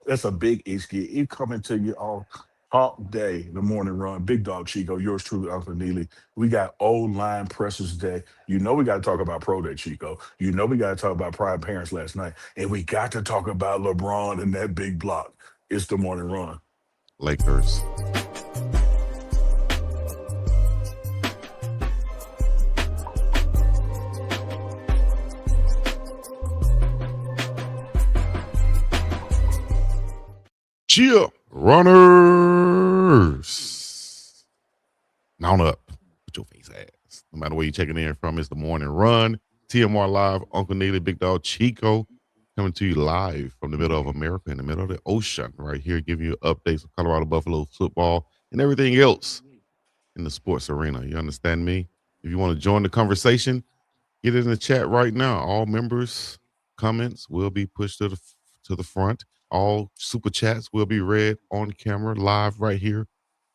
That's a big issue. It coming to you all Hawk Day, the morning run. Big dog Chico, yours truly, Uncle Neely. We got old line pressers today. You know we got to talk about Pro Day, Chico. You know we got to talk about Prime Parents last night. And we got to talk about LeBron and that big block. It's the morning run. Lakers. Cheer, runners. Mount up. Put your face ass. No matter where you're checking in from, it's the morning run. TMR Live, Uncle Neely, Big Dog Chico, coming to you live from the middle of America, in the middle of the ocean, right here, giving you updates of Colorado Buffalo football and everything else in the sports arena. You understand me? If you want to join the conversation, get it in the chat right now. All members' comments will be pushed to the front. All super chats will be read on camera live right here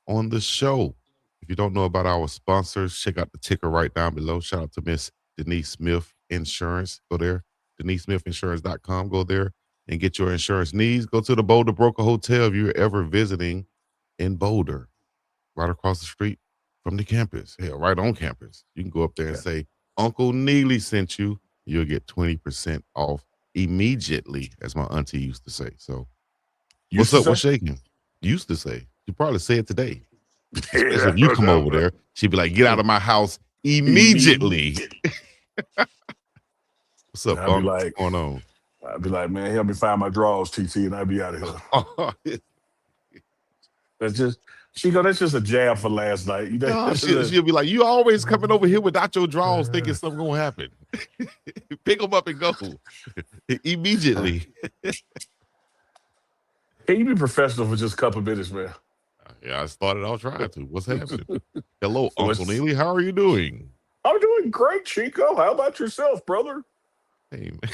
on the show. If you don't know about our sponsors, check out the ticker right down below. Shout out to Miss Denise Smith Insurance. Go there, DeniseSmithInsurance.com. Go there and get your insurance needs. Go to the Boulder Broker Hotel if you're ever visiting in Boulder, right across the street from the campus. Hell, right on campus. You can go up there and say, Uncle Neely sent you. You'll get 20% off immediately, as my auntie used to say. So, what's up? What's shaking? Used to say. You probably say it today. Especially if you come over there, she'd be like, get out of my house immediately. What's up, Bunk? What's going on? I'd be like, man, help me find my drawers, TT, and I'd be out of here. That's just, Chico, that's just a jab for last night. You know, she'll be like, you always coming over here without your drawers thinking something going to happen. Pick them up and go immediately. Can you be professional for just a couple of minutes, man? Yeah, I started off trying to. What's happening? Hello, Uncle Neely. How are you doing? I'm doing great, Chico. How about yourself, brother? Hey, man.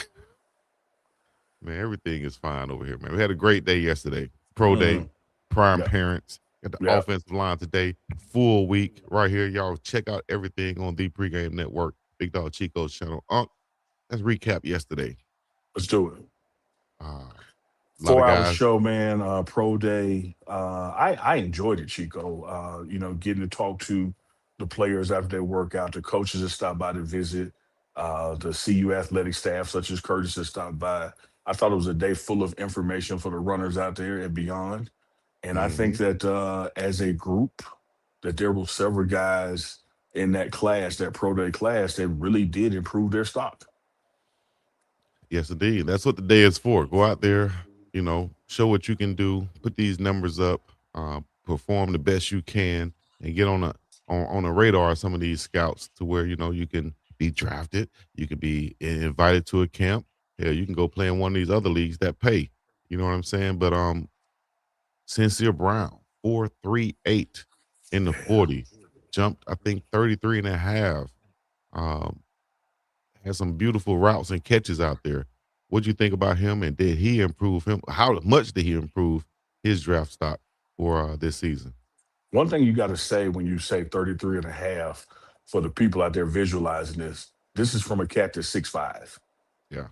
Man, everything is fine over here, man. We had a great day yesterday. Pro Day, Prime Parents. Got the offensive line today. Full week right here. Y'all check out everything on the Pregame Network, Big Dog Chico's channel. Let's recap yesterday. Let's do it. 4-hour show, man. Pro Day. I enjoyed it, Chico. Getting to talk to the players after their workout, the coaches that stopped by to visit, the CU athletic staff, such as Curtis, that stopped by. I thought it was a day full of information for the runners out there and beyond. And I think that as a group, that there were several guys in that class, that Pro Day class, that really did improve their stock. Yes, indeed. That's what the day is for. Go out there, show what you can do, put these numbers up, perform the best you can, and get on a radar of some of these scouts to where, you can be drafted, you can be invited to a camp. Yeah, you can go play in one of these other leagues that pay. You know what I'm saying? But Sincere Brown, 4.38 in the 40, jumped, I think, 33 and a half. Had some beautiful routes and catches out there. What do you think about him, and did he improve him? How much did he improve his draft stock for this season? One thing you got to say when you say 33 and a half, for the people out there visualizing this is from a cat that's 6'5". Yeah.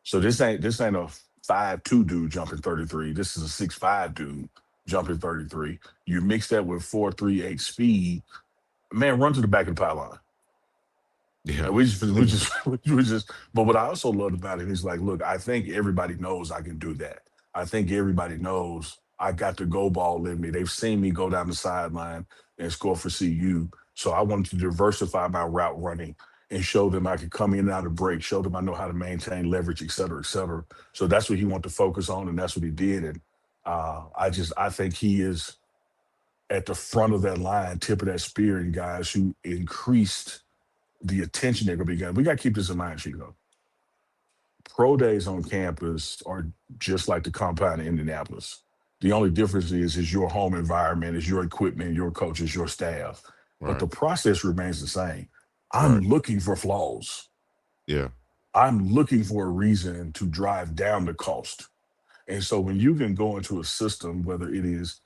So this ain't a 5'2" dude jumping 33. This is a 6'5" dude jumping 33. You mix that with 4.38 speed, man, run to the back of the pylon. Yeah, we just. But what I also loved about it is like, look, I think everybody knows I can do that. I think everybody knows I got the go ball in me. They've seen me go down the sideline and score for CU. So I wanted to diversify my route running and show them I could come in and out of break, show them I know how to maintain leverage, et cetera, et cetera. So that's what he wanted to focus on, and that's what he did. And I think he is at the front of that line, tip of that spear, and guys who increased the attention they're going to be getting. We got to keep this in mind, Chico. Pro days on campus are just like the compound in Indianapolis. The only difference is your home environment, is your equipment, your coaches, your staff. Right. But the process remains the same. I'm looking for flaws. Yeah. I'm looking for a reason to drive down the cost. And so when you can go into a system, whether it is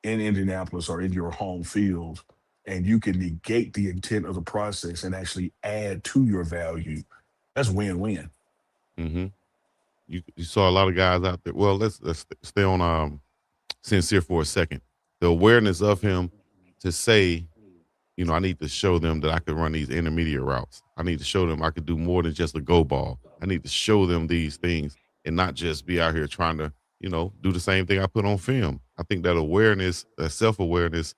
in Indianapolis or in your home field, and you can negate the intent of the process and actually add to your value, that's win-win. Mm-hmm. You saw a lot of guys out there. Well, let's stay on Sincere for a second. The awareness of him to say, I need to show them that I can run these intermediate routes. I need to show them I could do more than just a go ball. I need to show them these things and not just be out here trying to, do the same thing I put on film. I think that awareness, that self-awareness,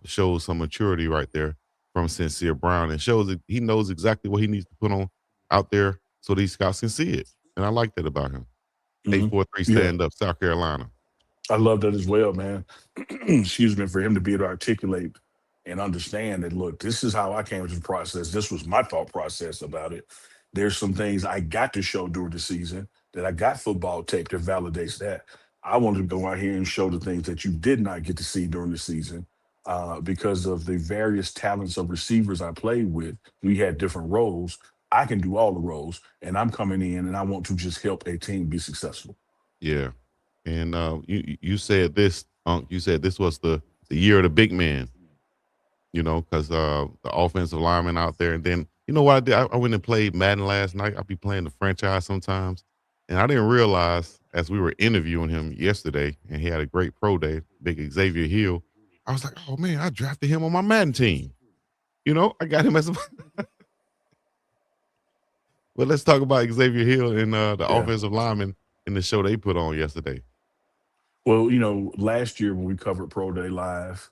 shows some maturity right there from Sincere Brown, and shows that he knows exactly what he needs to put on out there so these scouts can see it. And I like that about him. Mhm. 843 Yeah, stand up, South Carolina. I love that as well, man. Excuse me, for him to be able to articulate and understand that, look, this is how I came to the process. This was my thought process about it. There's some things I got to show during the season that I got football tape that validates that. I wanted to go out here and show the things that you did not get to see during the season because of the various talents of receivers I played with. We had different roles. I can do all the roles, and I'm coming in and I want to just help a team be successful. Yeah. And you said this, Unc, you said this was the year of the big man, because the offensive lineman out there. And then, you know what I did? I went and played Madden last night. I'll be playing the franchise sometimes. And I didn't realize as we were interviewing him yesterday, and he had a great pro day, big Xavier Hill. I was like, oh man, I drafted him on my Madden team. I got him as a. But let's talk about Xavier Hill and the Yeah. offensive lineman in the show they put on yesterday. Well, last year when we covered Pro Day Live,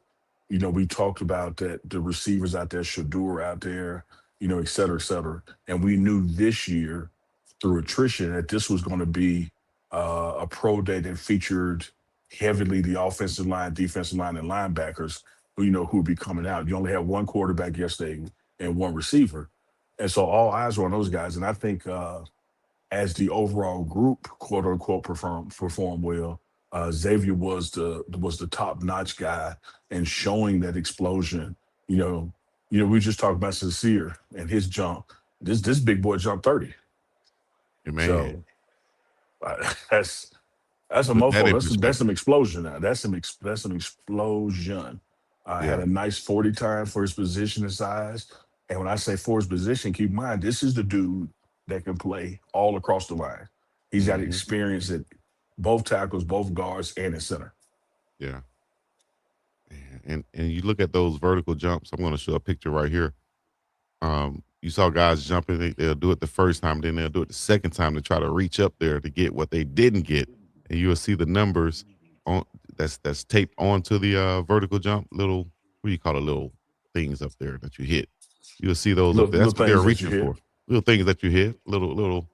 we talked about that the receivers out there, Shadur out there, et cetera, et cetera. And we knew this year through attrition that this was going to be a pro day that featured heavily the offensive line, defensive line, and linebackers who would be coming out. You only had one quarterback yesterday and one receiver. And so all eyes were on those guys. And I think as the overall group, quote unquote, perform well. Xavier was the top notch guy and showing that explosion. You know, we just talked about Sincere and his jump. This big boy jumped 30. Man, So that's a put that mofo. in That's some perspective. explosion now. That's some explosion. Had Yeah. a nice 40 time for his position and size. And when I say for his position, keep in mind this is the dude that can play all across the line. He's got Mhm. experience at both tackles, both guards, and at center. Yeah. And you look at those vertical jumps. I'm going to show a picture right here. You saw guys jumping. They'll do it the first time, then they'll do it the second time to try to reach up there to get what they didn't get, and you'll see the numbers on that's taped onto the vertical jump. Little, what do you call it? Little things up there that you hit. You'll see those up there. Little That's what they're things that you reaching hit. for. Little things that you hit. Little.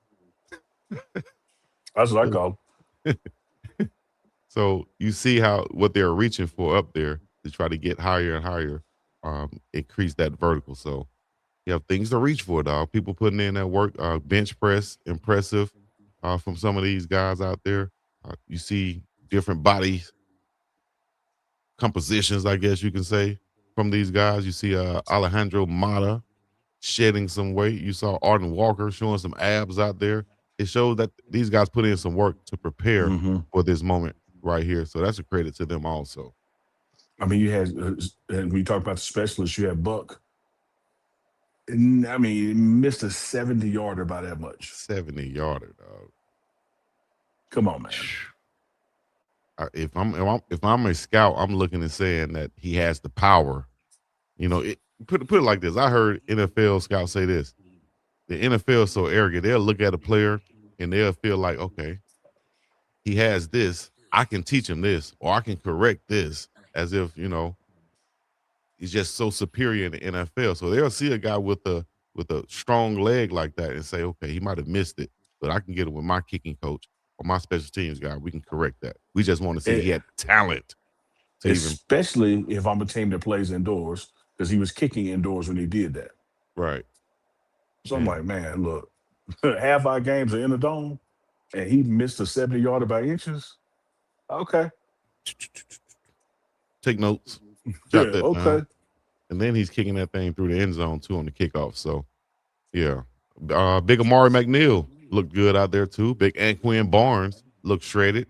That's what I little. call. So you see how what they're reaching for up there to try to get higher and higher, increase that vertical. So you have things to reach for, dog. People putting in that work. Bench press, impressive from some of these guys out there. You see different body compositions, I guess you can say, from these guys. You see Alejandro Mata shedding some weight. You saw Arden Walker showing some abs out there. It shows that these guys put in some work to prepare Hmm. for this moment right here. So that's a credit to them also. I mean, you had, and we talked about the specialists. You had Buck. I mean, he missed a 70 yarder by that much. 70 yarder, dog. Come on, man. If I'm a scout, I'm looking and saying that he has the power. Put it like this. I heard NFL scouts say this. The NFL is so arrogant. They'll look at a player and they'll feel like, okay, he has this. I can teach him this, or I can correct this, as if he's just so superior in the NFL. So they'll see a guy with a strong leg like that and say, okay, he might have missed it, but I can get it with my kicking coach or my special teams guy. We can correct that. We just want to see he It, had talent to even especially if I'm a team that plays indoors, because he was kicking indoors when he did that. right. So I'm And like, man, look, half our games are in the dome, and he missed a 70 yarder by inches. Okay. take notes, Yeah, jot that okay. down, and then he's kicking that thing through the end zone too on the kickoff. So yeah, big Amari McNeil looked good out there too. Big Anquin Barnes looked shredded.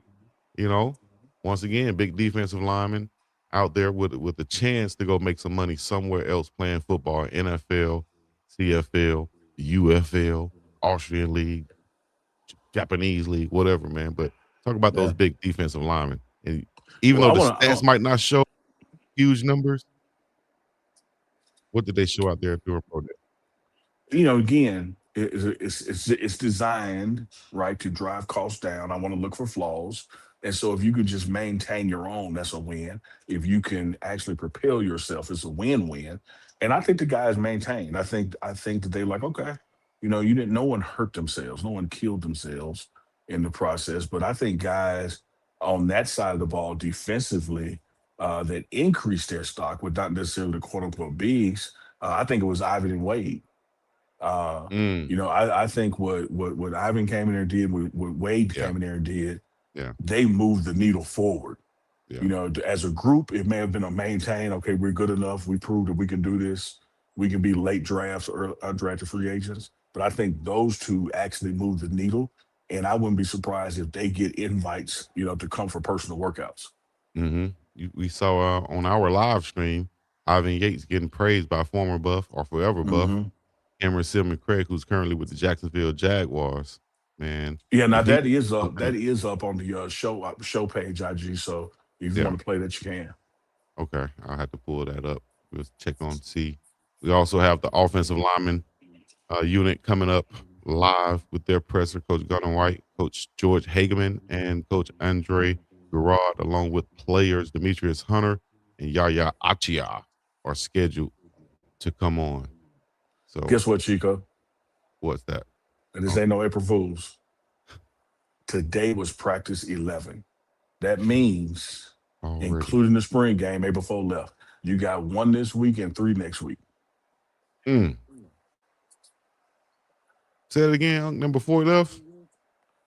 You know, once again, big defensive lineman out there with a chance to go make some money somewhere else playing football, NFL, CFL, UFL, Austrian League, Japanese league, whatever, man. But talk about those Yeah. big defensive linemen. And even Well, though the stats might not show huge numbers, what did they show out there during pro day? again, it's designed right to drive costs down. I want to look for flaws, and so if you could just maintain your own, that's a win. If you can actually propel yourself, it's a win-win. And I think the guys maintained. I think that they like, okay, you didn't. No one hurt themselves. No one killed themselves in the process. But I think guys on that side of the ball defensively that increased their stock, with not necessarily the quote unquote bigs. I think it was Ivan and Wade. Uh, Mm, I think what Ivan came in there and did, what Wade yeah, came in there and did, yeah, they moved the needle forward. yeah. As a group, it may have been a maintain. Okay, we're good enough. We proved that we can do this. We can be late drafts or undrafted free agents. But I think those two actually move the needle, and I wouldn't be surprised if they get invites, to come for personal workouts. We saw on our live stream Ivan Yates getting praised by former Buff or forever Buff hmm Cameron Silman Craig, who's currently with the Jacksonville Jaguars. Man, Yeah, now if he that is up. something, That is up on the show page IG. So if you yeah, want to play that, you can. okay, I'll have to pull that up. We'll check on see. We also have the offensive lineman unit coming up live with their presser, Coach Gunnar White, Coach George Hegamin, and Coach Andre Gurode, along with players Demetrius Hunter and YahYa Attia are scheduled to come on. So Guess what, Chico? what's that? And this Oh, ain't no April Fools. Today was practice 11. That means, already. including the spring game, April 4 left. You got one this week and three next week. Mm. Say it again. Number 4 left.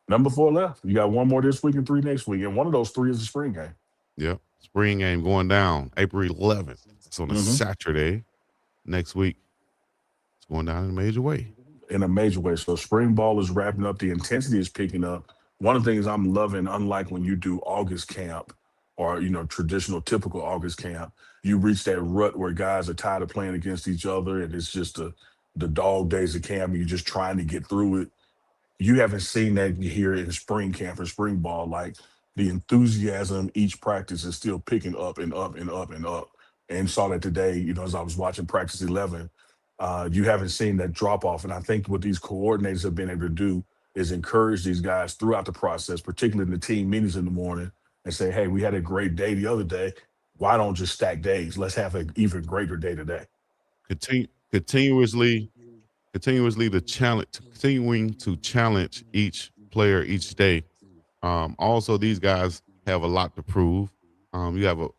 Number 4 left. You got one more this week and three next week. And one of those three is the spring game. Yep. Spring game going down April 11th. It's on a hmm Saturday. Next week, it's going down in a major way. In a major way. So spring ball is wrapping up. The intensity is picking up. One of the things I'm loving, unlike when you do August camp or traditional typical August camp, you reach that rut where guys are tired of playing against each other, and it's just the dog days of camp. And you're just trying to get through it. You haven't seen that here in spring camp or spring ball. Like the enthusiasm each practice is still picking up and up and up and up. And saw that today, as I was watching practice 11. You haven't seen that drop off. And I think what these coordinators have been able to do is encourage these guys throughout the process, particularly in the team meetings in the morning, and say, hey, we had a great day the other day. Why don't just stack days? Let's have an even greater day today. Continue, continuously, continuously to challenge, continuing to challenge each player each day. Also, these guys have a lot to prove. You have a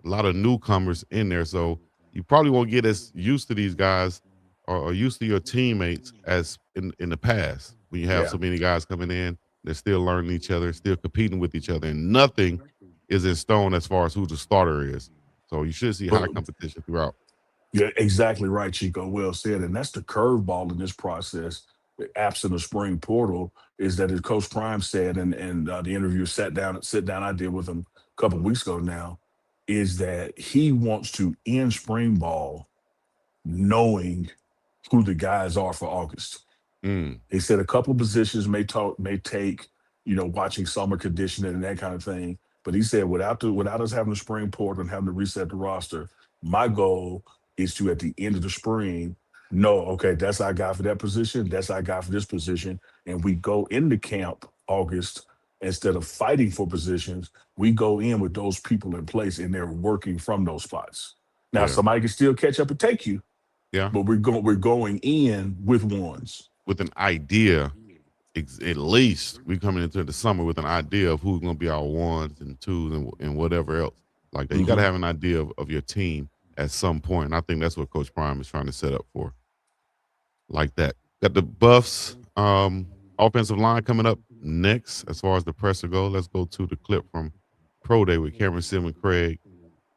lot of newcomers in there, so you probably won't get as used to these guys or used to your teammates as in the past when you have Yeah. so many guys coming in. They're still learning each other, still competing with each other, and nothing is in stone as far as who the starter is. So you should see high But competition throughout. yeah, exactly right, Chico. Well said. And that's the curveball in this process, absent of spring portal, is that as Coach Prime said, and the interview sit down I did with him a couple weeks ago now, is that he wants to end spring ball knowing who the guys are for August. Mm, They said a couple of positions may take, watching summer conditioning and that kind of thing. But he said without us having the spring portal and having to reset the roster, my goal is to at the end of the spring know, okay, that's our guy for that position, that's our guy for this position, and we go into camp August instead of fighting for positions, we go in with those people in place and they're working from those spots. Now yeah, somebody can still catch up and take you, yeah. but we're going in with ones. With an idea, at least we coming into the summer with an idea of who's going to be our ones and twos and whatever else like that. You got to Mhm. have an idea of your team at some point. And I think that's what Coach Prime is trying to set up for, like that. Got the Buffs offensive line coming up next as far as the presser goes. Let's go to the clip from Pro Day with Cameron Silman Craig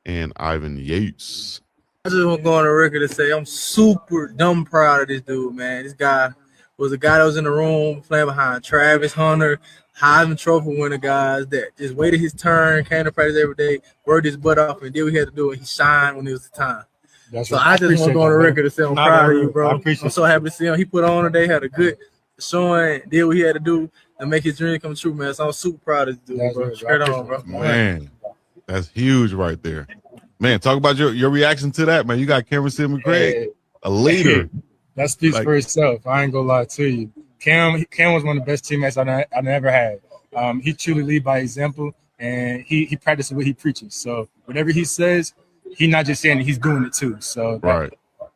and Ivan Yates. I just want to go on the record and say I'm super dumb proud of this dude, man. This guy was a guy that was in the room playing behind Travis Hunter, Heisman Trophy winner guys that just waited his turn, came to practice every day, worked his butt off, and did what he had to do, and he shined when it was the time. That's So right. I just want to go on the appreciate record and say I'm that, proud of man. you, bro. I appreciate I'm so happy to see him. He put on today, had a good showing, did what he had to do to make his dream come true, man. So I'm super proud of this dude, bro. Straight on, bro. Man, that's huge right there. Man, talk about your reaction to that, man. You got Cameron Sidman Craig, a leader. That speaks for itself. I ain't gonna lie to you. Cam was one of the best teammates I never had. He truly lead by example, and he practices what he preaches. So whatever he says, he's not just saying it, he's doing it too. So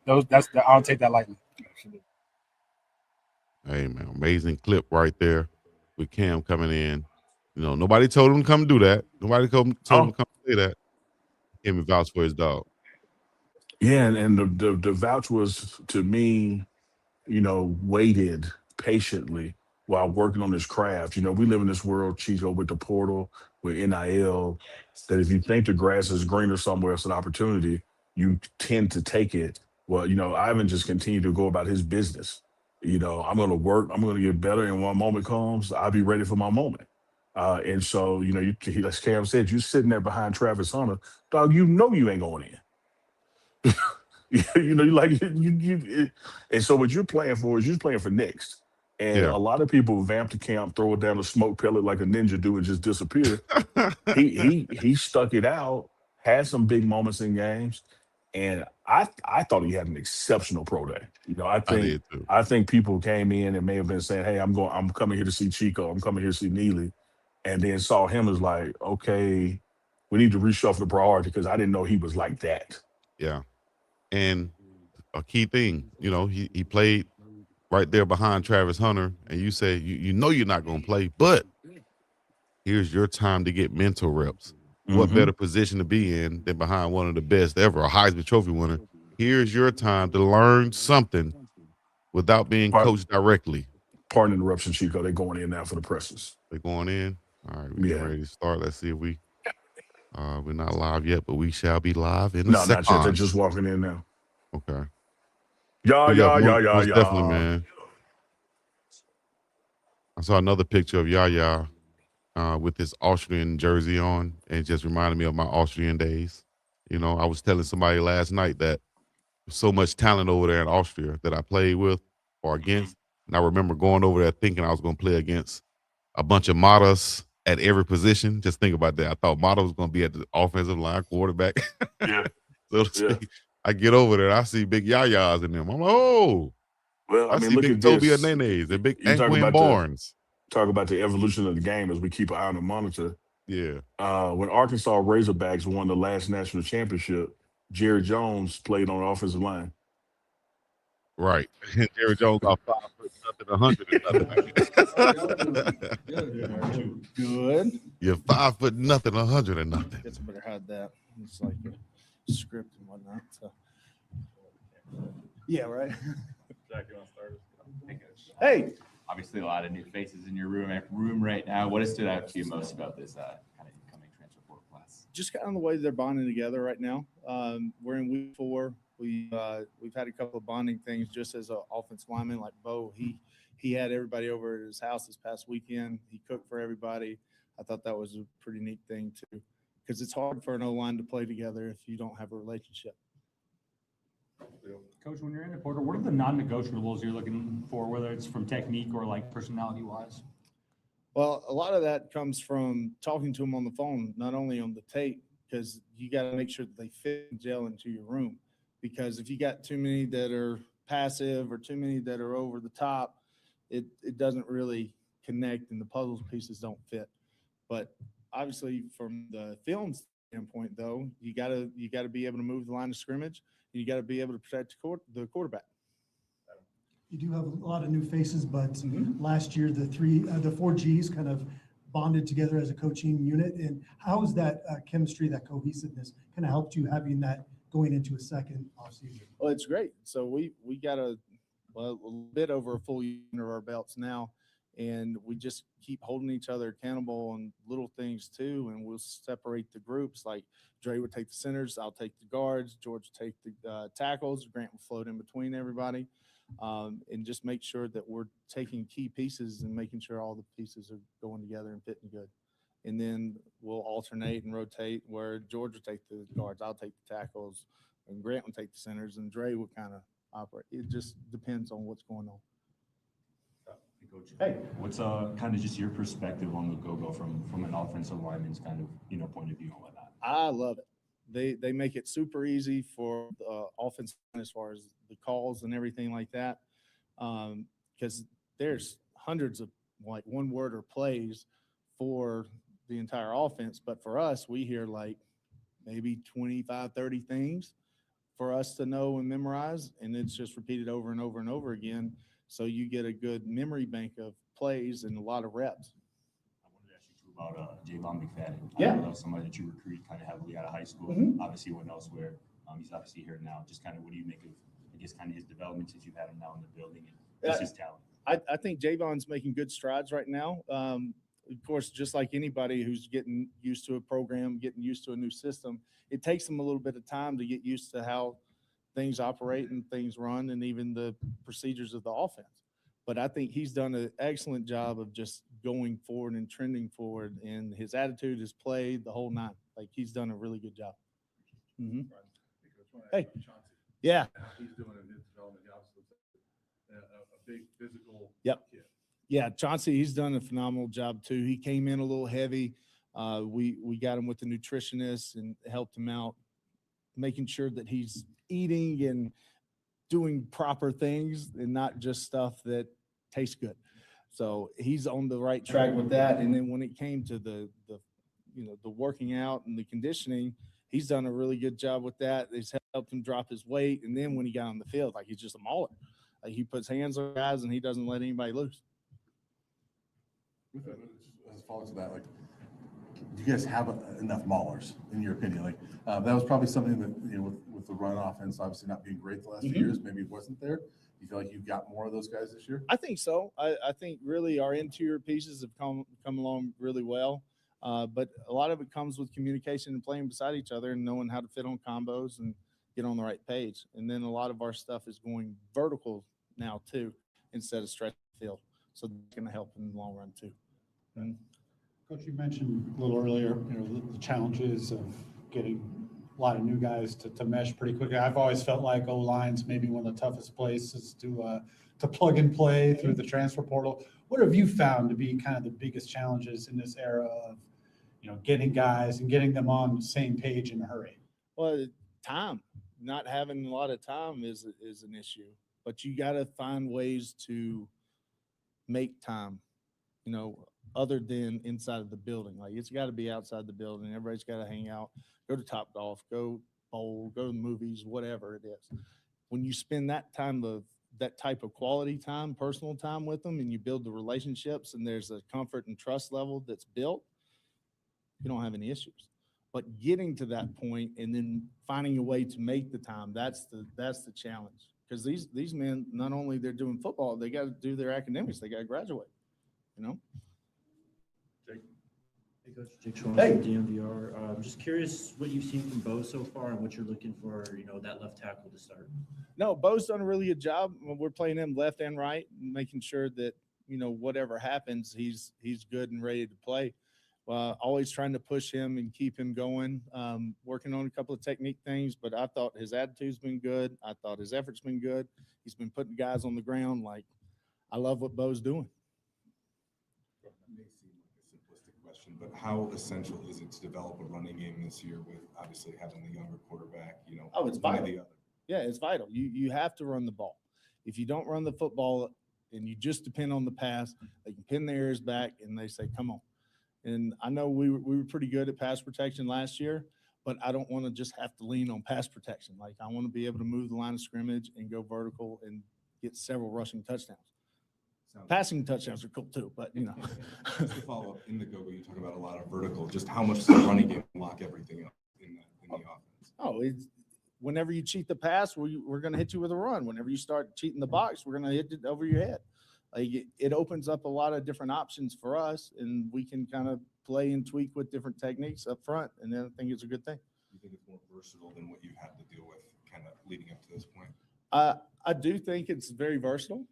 I'll take that lightly. Hey man, amazing clip right there with Cam coming in. You know, nobody told him to come do that. Nobody told him to come say that. Him and vouch for his dog. Yeah, and the vouch was, to me, you know, waited patiently while working on this craft. You know, we live in this world, Chico, with the portal, with NIL, that if you think the grass is greener somewhere, it's an opportunity, you tend to take it. Well, you know, Ivan just continued to go about his business. You know, I'm going to work, I'm going to get better, and when moment comes, I'll be ready for my moment. And so, you know, like Cam said, you sitting there behind Travis Hunter, dog, you know you ain't going in. You know, and so what you're playing for is you're playing for next. And a lot of people vamp to camp, throw it down a smoke pellet like a ninja do, and just disappear. he stuck it out, had some big moments in games, and I thought he had an exceptional pro day. You know, I think people came in and may have been saying, "Hey, I'm coming here to see Chico, I'm coming here to see Neely," and then saw him as like, okay, we need to reshuffle the priority because I didn't know he was like that. Yeah. And a key thing, you know, he played right there behind Travis Hunter, and you say you know you're not going to play, but here's your time to get mental reps. What better position to be in than behind one of the best ever, a Heisman Trophy winner? Here's your time to learn something without being coached directly. Pardon the interruption, Chico. They're going in now for the presses. They're going in. All right, we're getting ready to start. Let's see if we're not live yet, but we shall be live in a second. No, not yet. They're just walking in now. Okay. Most definitely, man. I saw another picture of YahYa with his Austrian jersey on, and it just reminded me of my Austrian days. You know, I was telling somebody last night that there's so much talent over there in Austria that I played with or against, and I remember going over there thinking I was going to play against a bunch of Matas at every position. Just think about that. I thought Mata was going to be at the offensive line, quarterback. I get over there, I see big YahYas in them. I'm like, oh. Well, I mean, see look big at Toby this. Anenes and big You talk Anquin about Barnes. Talk about the evolution of the game as we keep an eye on the monitor. Yeah. When Arkansas Razorbacks won the last national championship, Jerry Jones played on the offensive line. Right. Jerry Jones off 5 foot nothing, 100 and Good. You're 5 foot nothing, 100 and nothing. Guess I better have that. It's like a script and whatnot. So. Yeah, right. Jack, you want to start? Hey. Obviously, a lot of new faces in your room right now. What has stood out to you most about this kind of incoming transfer portal class? Just kind of the way they're bonding together right now. We're in week 4. We've had a couple of bonding things just as an offensive lineman. Like Bo, he had everybody over at his house this past weekend. He cooked for everybody. I thought that was a pretty neat thing too, because it's hard for an O-line to play together if you don't have a relationship. Coach, when you're in the portal, what are the non-negotiables you're looking for, whether it's from technique or like personality-wise? Well, a lot of that comes from talking to them on the phone, not only on the tape, because you got to make sure that they fit and gel into your room. Because if you got too many that are passive or too many that are over the top, it doesn't really connect and the puzzle pieces don't fit. But obviously from the film standpoint, though, you got to be able to move the line of scrimmage. You got to be able to protect the quarterback. You do have a lot of new faces, but last year the 4 Gs kind of bonded together as a coaching unit. And how is that chemistry, that cohesiveness, kind of helped you having that going into a second offseason? Well, it's great. So we got a bit over a full year under our belts now, and we just keep holding each other accountable on little things too. And we'll separate the groups. Like Dre would take the centers, I'll take the guards, George would take the tackles, Grant will float in between everybody, and just make sure that we're taking key pieces and making sure all the pieces are going together and fitting good. And then we'll alternate and rotate where George will take the guards, I'll take the tackles, and Grant will take the centers, and Dre will kind of operate. It just depends on what's going on. Hey, what's kind of just your perspective on the go-go from an offensive lineman's kind of point of view and whatnot? I love it. They make it super easy for the offense as far as the calls and everything like that. Because there's hundreds of like one word or plays for the entire offense. But for us, we hear like maybe 25, 30 things for us to know and memorize. And it's just repeated over and over and over again. So you get a good memory bank of plays and a lot of reps. I wanted to ask you too about Javon McFadden. Yeah. I know somebody that you recruited kind of heavily out of high school. Mhm. Obviously went elsewhere. He's obviously here now. Just kind of what do you make of, I guess, kind of his development since you've had him now in the building and just his talent? I think Javon's making good strides right now. Of course, just like anybody who's getting used to a program, getting used to a new system, it takes them a little bit of time to get used to how things operate and things run and even the procedures of the offense. But I think he's done an excellent job of just going forward and trending forward, and his attitude has played the whole nine. Like, he's done a really good job. Mm-hmm. Hey. Yeah. He's doing in his development. He obviously a big physical Yep. kid. Yeah, Chauncey, he's done a phenomenal job too. He came in a little heavy. We got him with the nutritionist and helped him out, making sure that he's eating and doing proper things and not just stuff that tastes good. So he's on the right track with that. And then when it came to the working out and the conditioning, he's done a really good job with that. It's helped him drop his weight. And then when he got on the field, like, he's just a mauler. Like, he puts hands on guys and he doesn't let anybody loose. As a follow to that, like, do you guys have enough maulers in your opinion? Like, that was probably something that, with the run offense obviously not being great the last few years, maybe it wasn't there. Do you feel like you've got more of those guys this year? I think so. I think really our interior pieces have come along really well. But a lot of it comes with communication and playing beside each other and knowing how to fit on combos and get on the right page. And then a lot of our stuff is going vertical now too, instead of stretch field. So that's going to help in the long run too. Coach, you mentioned a little earlier, the challenges of getting a lot of new guys to mesh pretty quickly. I've always felt like O-line's maybe one of the toughest places to plug and play through the transfer portal. What have you found to be kind of the biggest challenges in this era of, getting guys and getting them on the same page in a hurry? Well, time. Not having a lot of time is an issue, but you got to find ways to make time, other than inside of the building. Like, it's got to be outside the building. Everybody's got to hang out, go to Top Golf, go bowl, go to the movies, whatever it is. When you spend that type of quality time, personal time with them, and you build the relationships and there's a comfort and trust level that's built, you don't have any issues. But getting to that point and then finding a way to make the time, that's the challenge. Because these men, not only they're doing football, they got to do their academics. They got to graduate, Hey, Coach, Jake Schwartz Hey. from DMVR. I'm just curious what you've seen from Bo so far and what you're looking for, that left tackle to start. No, Bo's done a really good job. We're playing him left and right, making sure that, whatever happens, he's good and ready to play. Always trying to push him and keep him going, working on a couple of technique things, but I thought his attitude's been good. I thought his effort's been good. He's been putting guys on the ground. Like, I love what Bo's doing. It may seem like a simplistic question, but how essential is it to develop a running game this year with obviously having the younger quarterback, Oh, it's one or vital. the other? Yeah, it's vital. You have to run the ball. If you don't run the football and you just depend on the pass, they can pin their ears back and they say, come on. And I know we were pretty good at pass protection last year, but I don't want to just have to lean on pass protection. Like, I want to be able to move the line of scrimmage and go vertical and get several rushing touchdowns. Passing touchdowns are cool too, but Just to follow up, in the go-go, you talk about a lot of vertical. Just how much does the running game lock everything up in the offense? Oh, it's whenever you cheat the pass, we're going to hit you with a run. Whenever you start cheating the box, we're going to hit it over your head. Like, it opens up a lot of different options for us, and we can kind of play and tweak with different techniques up front, and then I think it's a good thing. You think it's more versatile than what you've had to deal with kind of leading up to this point? I do think it's very versatile.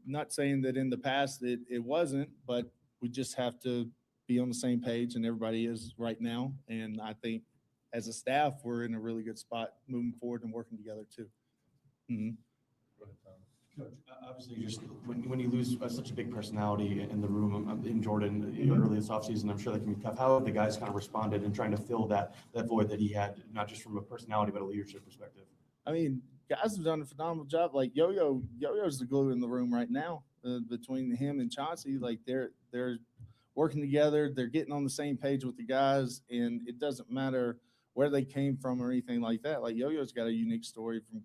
Not saying that in the past it wasn't, but we just have to be on the same page, and everybody is right now. And I think as a staff, we're in a really good spot moving forward and working together too. Mm-hmm. Coach, obviously, just when you lose such a big personality in the room, in Jordan, early this offseason, I'm sure that can be tough. How have the guys kind of responded in trying to fill that void that he had, not just from a personality, but a leadership perspective? I mean, guys have done a phenomenal job. Like Yo-Yo's the glue in the room right now. Between him and Chauncey, like they're working together. They're getting on the same page with the guys, and it doesn't matter where they came from or anything like that. Like Yo-Yo's got a unique story from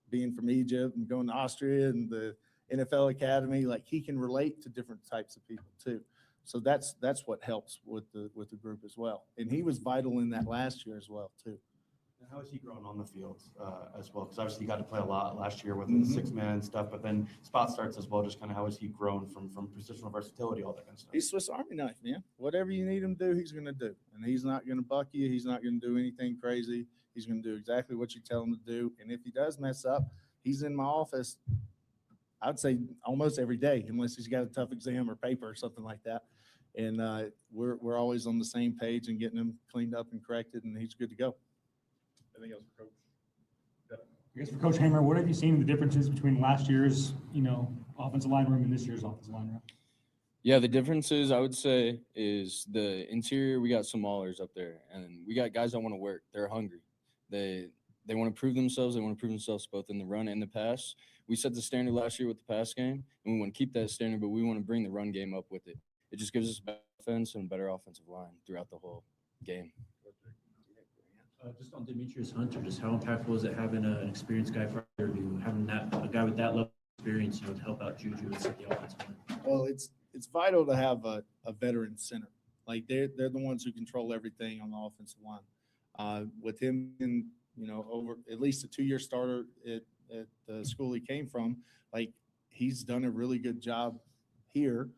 being from Egypt and going to Austria and the NFL Academy. Like he can relate to different types of people too. So that's what helps with the group as well. And he was vital in that last year as well too. How has he grown on the field as well? Because obviously he got to play a lot last year with the six-man stuff, but then spot starts as well. Just kind of how has he grown from positional versatility, all that kind of stuff? He's Swiss Army knife, man. Whatever you need him to do, he's going to do. And he's not going to buck you. He's not going to do anything crazy. He's going to do exactly what you tell him to do. And if he does mess up, he's in my office, I'd say almost every day, unless he's got a tough exam or paper or something like that. And we're always on the same page and getting him cleaned up and corrected, and he's good to go. Anything else for Coach? I guess for Coach Hammer, what have you seen the differences between last year's, offensive line room and this year's offensive line room? Yeah, the differences I would say is the interior. We got some maulers up there, and we got guys that want to work. They're hungry. They want to prove themselves. They want to prove themselves both in the run and the pass. We set the standard last year with the pass game, and we want to keep that standard, but we want to bring the run game up with it. It just gives us better offense and better offensive line throughout the whole game. Just on Demetrius Hunter, just how impactful is it having an experienced guy for you, having a guy with that level of experience, to help out Juju and set the offense line? Well, it's vital to have a veteran center. Like they're the ones who control everything on the offensive line. With him in, over at least a 2-year starter at the school he came from, like he's done a really good job here.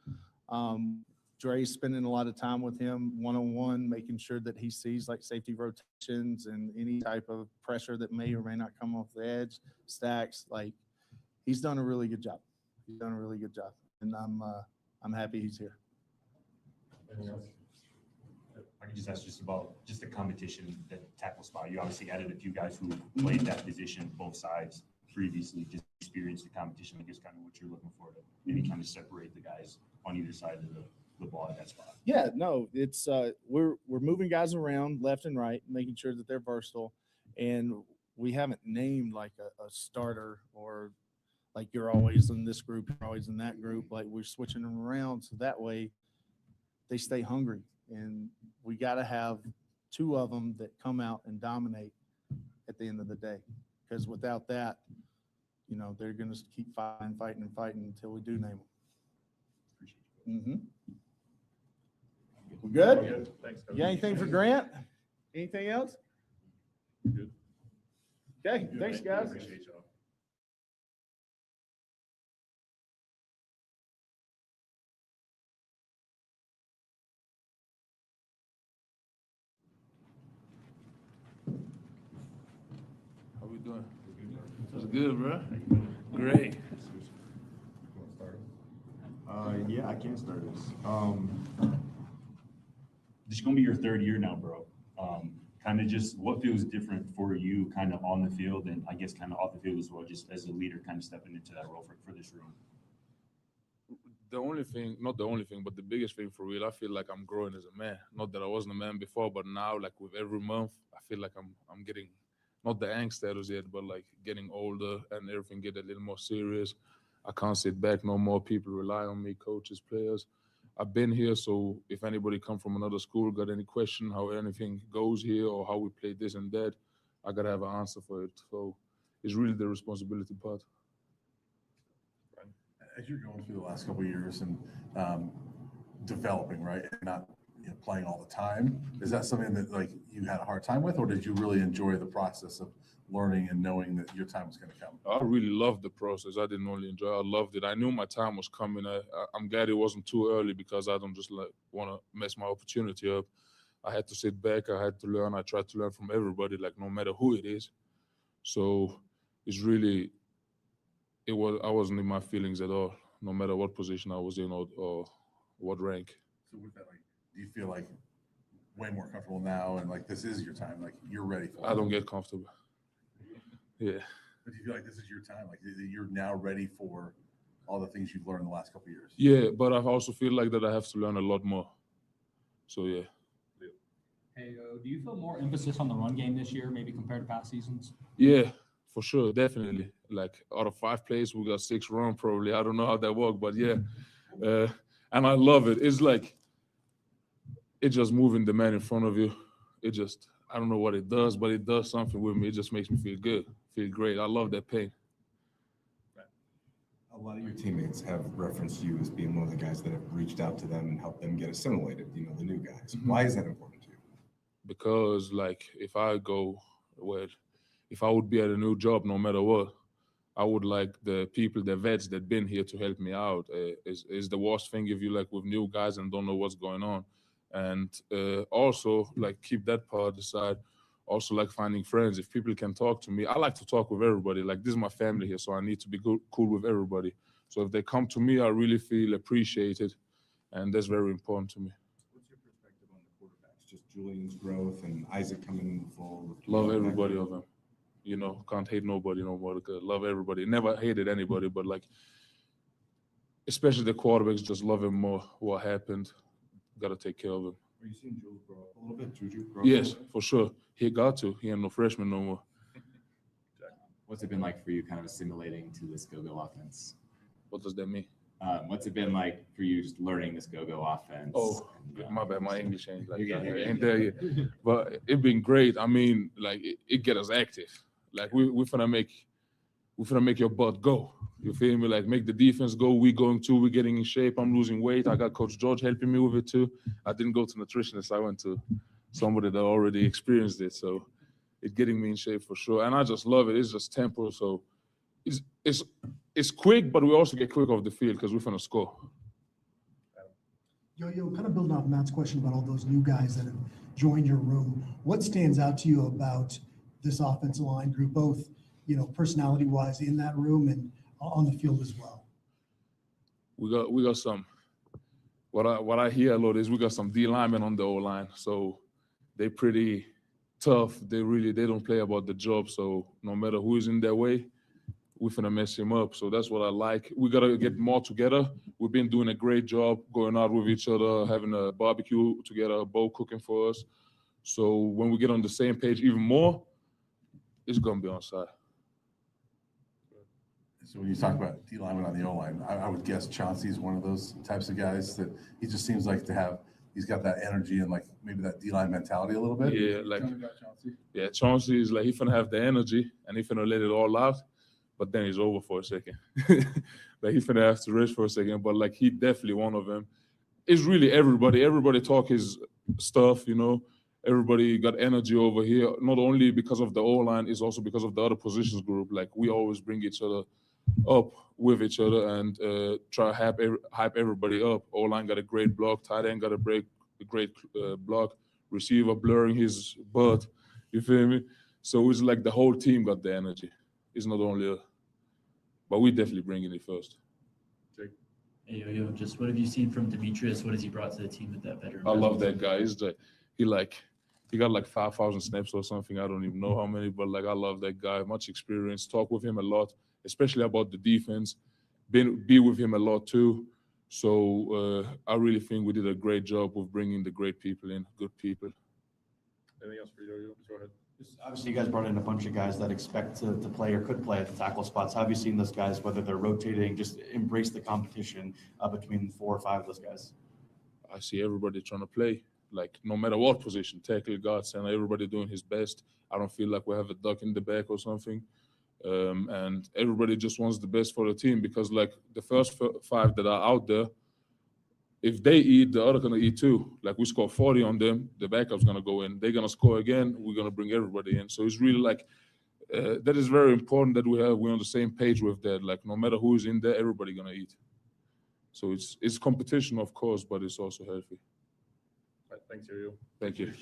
Dre's spending a lot of time with him one-on-one, making sure that he sees like safety rotations and any type of pressure that may or may not come off the edge, stacks. Like he's done a really good job. He's done a really good job, and I'm happy he's here. I can just ask just about just the competition, the tackle spot. You obviously added a few guys who played that position, both sides previously, just experienced the competition. I guess kind of what you're looking for to maybe kind of separate the guys on either side of the ball at that spot. Yeah, no, it's we're moving guys around left and right, making sure that they're versatile, and we haven't named like a starter or like you're always in this group, you're always in that group. Like we're switching them around so that way they stay hungry, and we got to have 2 of them that come out and dominate at the end of the day, because without that, they're going to keep fighting until we do name them. Appreciate you. Mm-hmm. We good? Good. Thanks, Coach. You got anything for Grant? Anything else? Good. Okay, thanks, guys. Appreciate y'all. How we doing? That's good, bro. Great. Yeah, I can start this. This is gonna be your 3rd year now, bro. Kind of just what feels different for you kind of on the field and I guess kind of off the field as well, just as a leader kind of stepping into that role for this room? The only thing, not the only thing, but the biggest thing for real, I feel like I'm growing as a man. Not that I wasn't a man before, but now, like with every month, I feel like I'm getting, not the angst status yet, but like getting older and everything get a little more serious. I can't sit back no more. People rely on me, coaches, players. I've been here, so if anybody come from another school, got any question how anything goes here or how we play this and that, I gotta have an answer for it. So it's really the responsibility part. As you're going through the last couple of years and developing, right, and not playing all the time, is that something that like you had a hard time with, or did you really enjoy the process of learning and knowing that your time was going to come? I really loved the process. I didn't only enjoy it, I loved it. I knew my time was coming. I'm glad it wasn't too early because I don't just want to mess my opportunity up. I had to sit back. I had to learn. I tried to learn from everybody, like no matter who it is. So it's really, I wasn't in my feelings at all, no matter what position I was in or what rank. So with that, like, do you feel like way more comfortable now and like this is your time, like you're ready for it? I don't get comfortable. Yeah. But do you feel like this is your time? Like you're now ready for all the things you've learned in the last couple of years? Yeah, but I also feel like that I have to learn a lot more. So yeah. Hey, do you feel more emphasis on the run game this year, maybe compared to past seasons? Yeah, for sure, definitely. Like out of 5 plays, we got 6 run probably. I don't know how that worked, but yeah. And I love it. It's like it's just moving the man in front of you. It just, I don't know what it does, but it does something with me. It just makes me feel good, feel great. I love that pain. A lot of your teammates have referenced you as being one of the guys that have reached out to them and helped them get assimilated, you know, the new guys. Mhm. Why is that important to you? Because like if I would be at a new job, no matter what, I would like the people, the vets that been here to help me out. Is the worst thing if you like with new guys and don't know what's going on. And also like keep that part aside. Also like finding friends. If people can talk to me, I like to talk with everybody. Like this is my family here, so I need to be cool with everybody. So if they come to me, I really feel appreciated, and that's very important to me. What's your perspective on the quarterbacks? Just Julian's growth and Isaac coming in full. Love everybody of them. You know, can't hate nobody no more. Love everybody. Never hated anybody, but like, especially the quarterbacks, just love him more. What happened, gotta take care of him. Are you seeing Jules grow up a little bit? Juju grow up Yes, a little bit? for sure. He got to. He ain't no freshman no more. What's it been like for you kind of assimilating to this go-go offense? What does that mean? What's it been like for you just learning this go-go offense? Oh, my bad. My English ain't like You're that. good, you're Ain't good. there yet. But it been great. I mean, like it get us active. Like we finna make your butt go. You feel me? Like make the defense go. We going too. We getting in shape. I'm losing weight. I got Coach George helping me with it too. I didn't go to nutritionist. I went to somebody that already experienced it. So it's getting me in shape for sure. And I just love it. It's just tempo. So it's quick, but we also get quick off the field because we're finna score. Yo, kind of building off Matt's question about all those new guys that have joined your room. What stands out to you about this offensive line group, both, you know, personality-wise in that room and on the field as well? We got some. What I hear a lot is we got some D linemen on the O line, so they pretty tough. They don't play about the job. So no matter who is in their way, we're finna mess him up. So that's what I like. We gotta get more together. We've been doing a great job going out with each other, having a barbecue together, Bo cooking for us. So when we get on the same page even more, it's gonna be on side. So when you talk about D lineman on the O line, I would guess Chauncey's one of those types of guys that he just seems like he's got that energy and like maybe that D line mentality a little bit. Yeah, like Tell me about Chauncey. yeah, Chauncey is like he finna have the energy and he finna let it all out, but then it's over for a second. Like he finna have to rest for a second, but like he definitely one of them. It's really everybody. Everybody talk his stuff, you know. Everybody got energy over here, not only because of the O-line, it's also because of the other positions group. Like we always bring each other up with each other and try to hype everybody up. O-line got a great block, tight end got a great block, receiver blurring his butt, you feel me? So it's like the whole team got the energy. It's not only but we definitely bringing it first. Hey, yo, just what have you seen from Demetrius? What has he brought to the team with that veteran? I love that guy. He got like 5,000 snaps or something. I don't even know how many, but like I love that guy. Much experience. Talk with him a lot, especially about the defense. Be with him a lot too. So I really think we did a great job of bringing the great people in, good people. Anything else for you? Go ahead. Obviously, you guys brought in a bunch of guys that expect to play or could play at the tackle spots. How have you seen those guys, whether they're rotating, just embrace the competition between 4 or 5 of those guys? I see everybody trying to play, like no matter what position, tackle, guard, center, everybody doing his best. I don't feel like we have a duck in the back or something. And everybody just wants the best for the team because like the first 5 that are out there, if they eat, the other gonna eat too. Like we score 40 on them, the backup's gonna go in. They're gonna score again. We're gonna bring everybody in. So it's really like that is very important that we're on the same page with that. Like no matter who is in there, everybody gonna eat. So it's competition, of course, but it's also healthy. Right, thanks, Ariel. Thank you.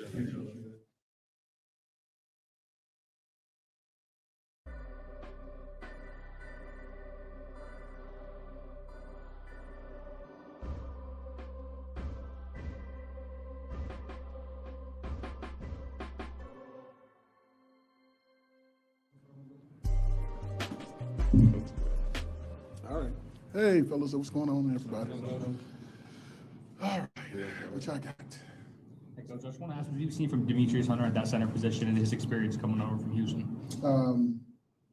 All right. Hey, fellas, what's going on, everybody? All right, what y'all got? Hey, Coach, I just want to ask what you've seen from Demetrius Hunter at that center position and his experience coming over from Houston.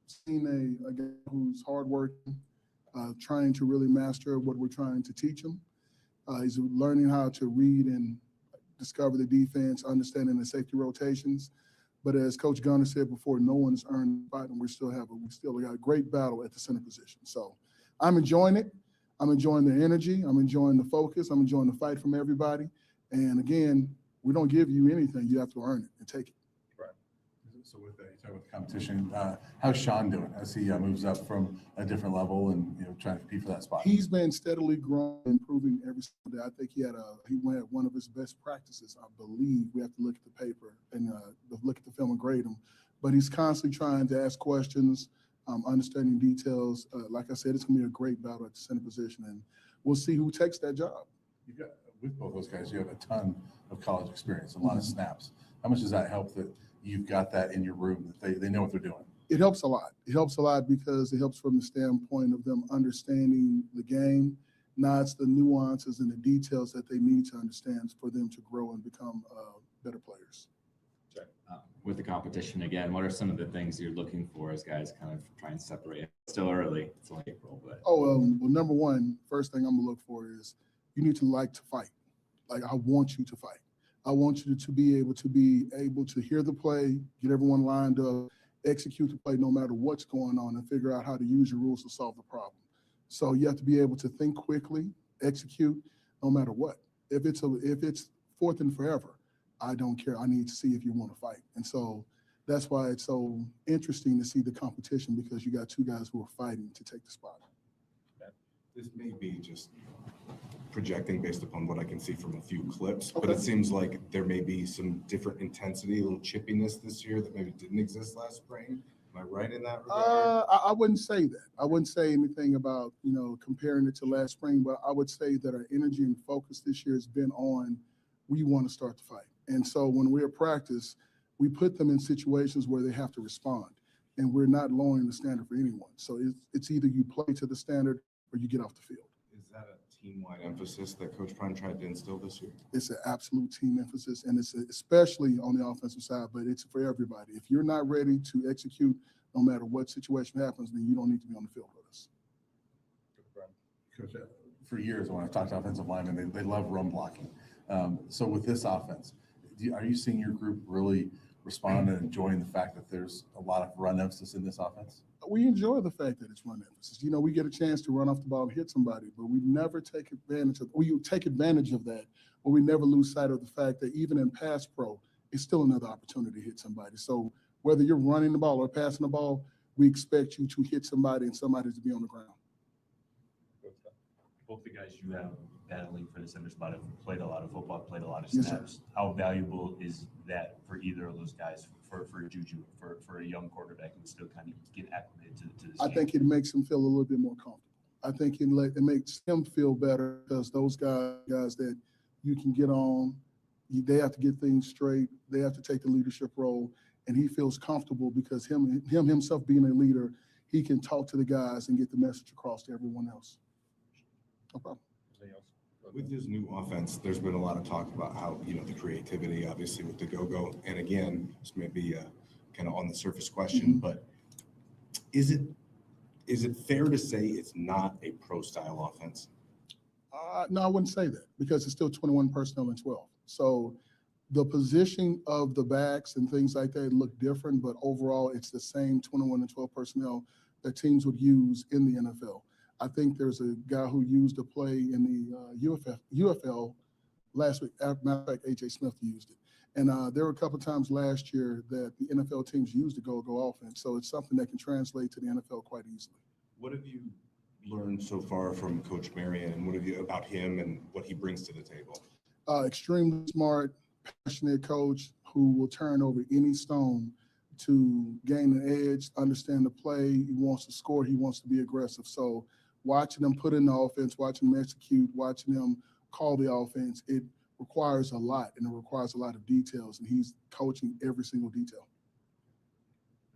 Seen a guy who's hardworking, trying to really master what we're trying to teach him. He's learning how to read and discover the defense, understanding the safety rotations. But as Coach Gunnar said before, no one's earned the fight, and we still got a great battle at the center position. So I'm enjoying it. I'm enjoying the energy. I'm enjoying the focus. I'm enjoying the fight from everybody. And again, we don't give you anything. You have to earn it and take it. Right. So with that, you talk about the competition. How's Sean doing as he moves up from a different level and trying to compete for that spot? He's been steadily growing, improving every single day. I think he had one of his best practices, I believe. We have to look at the paper and look at the film and grade him. But he's constantly trying to ask questions, understanding details. Like I said, it's going to be a great battle at the center position, and we'll see who takes that job. You've got, with both those guys, you have a ton of college experience, a lot of snaps. How much does that help that you've got that in your room, that they know what they're doing? It helps a lot. It helps a lot because it helps from the standpoint of them understanding the game. Now it's the nuances and the details that they need to understand for them to grow and become better players. With the competition again, what are some of the things you're looking for as guys kind of try and separate? It's still early, it's only April, but. Well, number one, first thing I'm gonna look for is you need to like to fight. Like, I want you to fight. I want you to be able to hear the play, get everyone lined up, execute the play no matter what's going on, and figure out how to use your rules to solve the problem. So you have to be able to think quickly, execute no matter what. If it's fourth and forever, I don't care. I need to see if you want to fight. And so that's why it's so interesting to see the competition, because you got two guys who are fighting to take the spot. This may be just projecting based upon what I can see from a few clips, but it seems like there may be some different intensity, a little chippiness this year that maybe didn't exist last spring. Am I right in that regard? I wouldn't say that. I wouldn't say anything about, comparing it to last spring, but I would say that our energy and focus this year has been on, we want to start the fight. And so when we're at practice, we put them in situations where they have to respond, and we're not lowering the standard for anyone. So it's either you play to the standard or you get off the field. Is that a team-wide emphasis that Coach Prime tried to instill this year? It's an absolute team emphasis, and it's especially on the offensive side, but it's for everybody. If you're not ready to execute, no matter what situation happens, then you don't need to be on the field with us. Coach, for years when I talked to offensive linemen, they love run blocking. So with this offense, are you seeing your group really respond and enjoying the fact that there's a lot of run emphasis in this offense? We enjoy the fact that it's run emphasis. We get a chance to run off the ball and hit somebody, but we never take advantage of. We take advantage of that, but we never lose sight of the fact that even in pass pro, it's still another opportunity to hit somebody. So whether you're running the ball or passing the ball, we expect you to hit somebody and somebody to be on the ground. Both the guys you have battling for the center spot have played a lot of football, played a lot of Yes, snaps. sir. How valuable is that for either of those guys, for Juju, for a young quarterback and still kind of get acclimated to this I game? think it makes him feel a little bit more comfortable. I think it makes him feel better because those guys that you can get on, they have to get things straight. They have to take the leadership role, and he feels comfortable because him himself being a leader, he can talk to the guys and get the message across to everyone else. No problem. With his new offense, there's been a lot of talk about how, the creativity, obviously, with the go-go. And again, this may be a kind of on the surface question, but is it fair to say it's not a pro-style offense? No, I wouldn't say that because it's still 21 personnel and 12. So the position of the backs and things like that look different, but overall, it's the same 21 and 12 personnel that teams would use in the NFL. I think there's a guy who used a play in the UFL last week. Matter of fact, A.J. Smith used it. And there were a couple of times last year that the NFL teams used the go-go offense. So it's something that can translate to the NFL quite easily. What have you learned so far from Coach Marion, and what have you about him and what he brings to the table? Extremely smart, passionate coach who will turn over any stone to gain an edge, understand the play. He wants to score. He wants to be aggressive. So watching them put in the offense, watching them execute, watching them call the offense, it requires a lot, and it requires a lot of details, and he's coaching every single detail.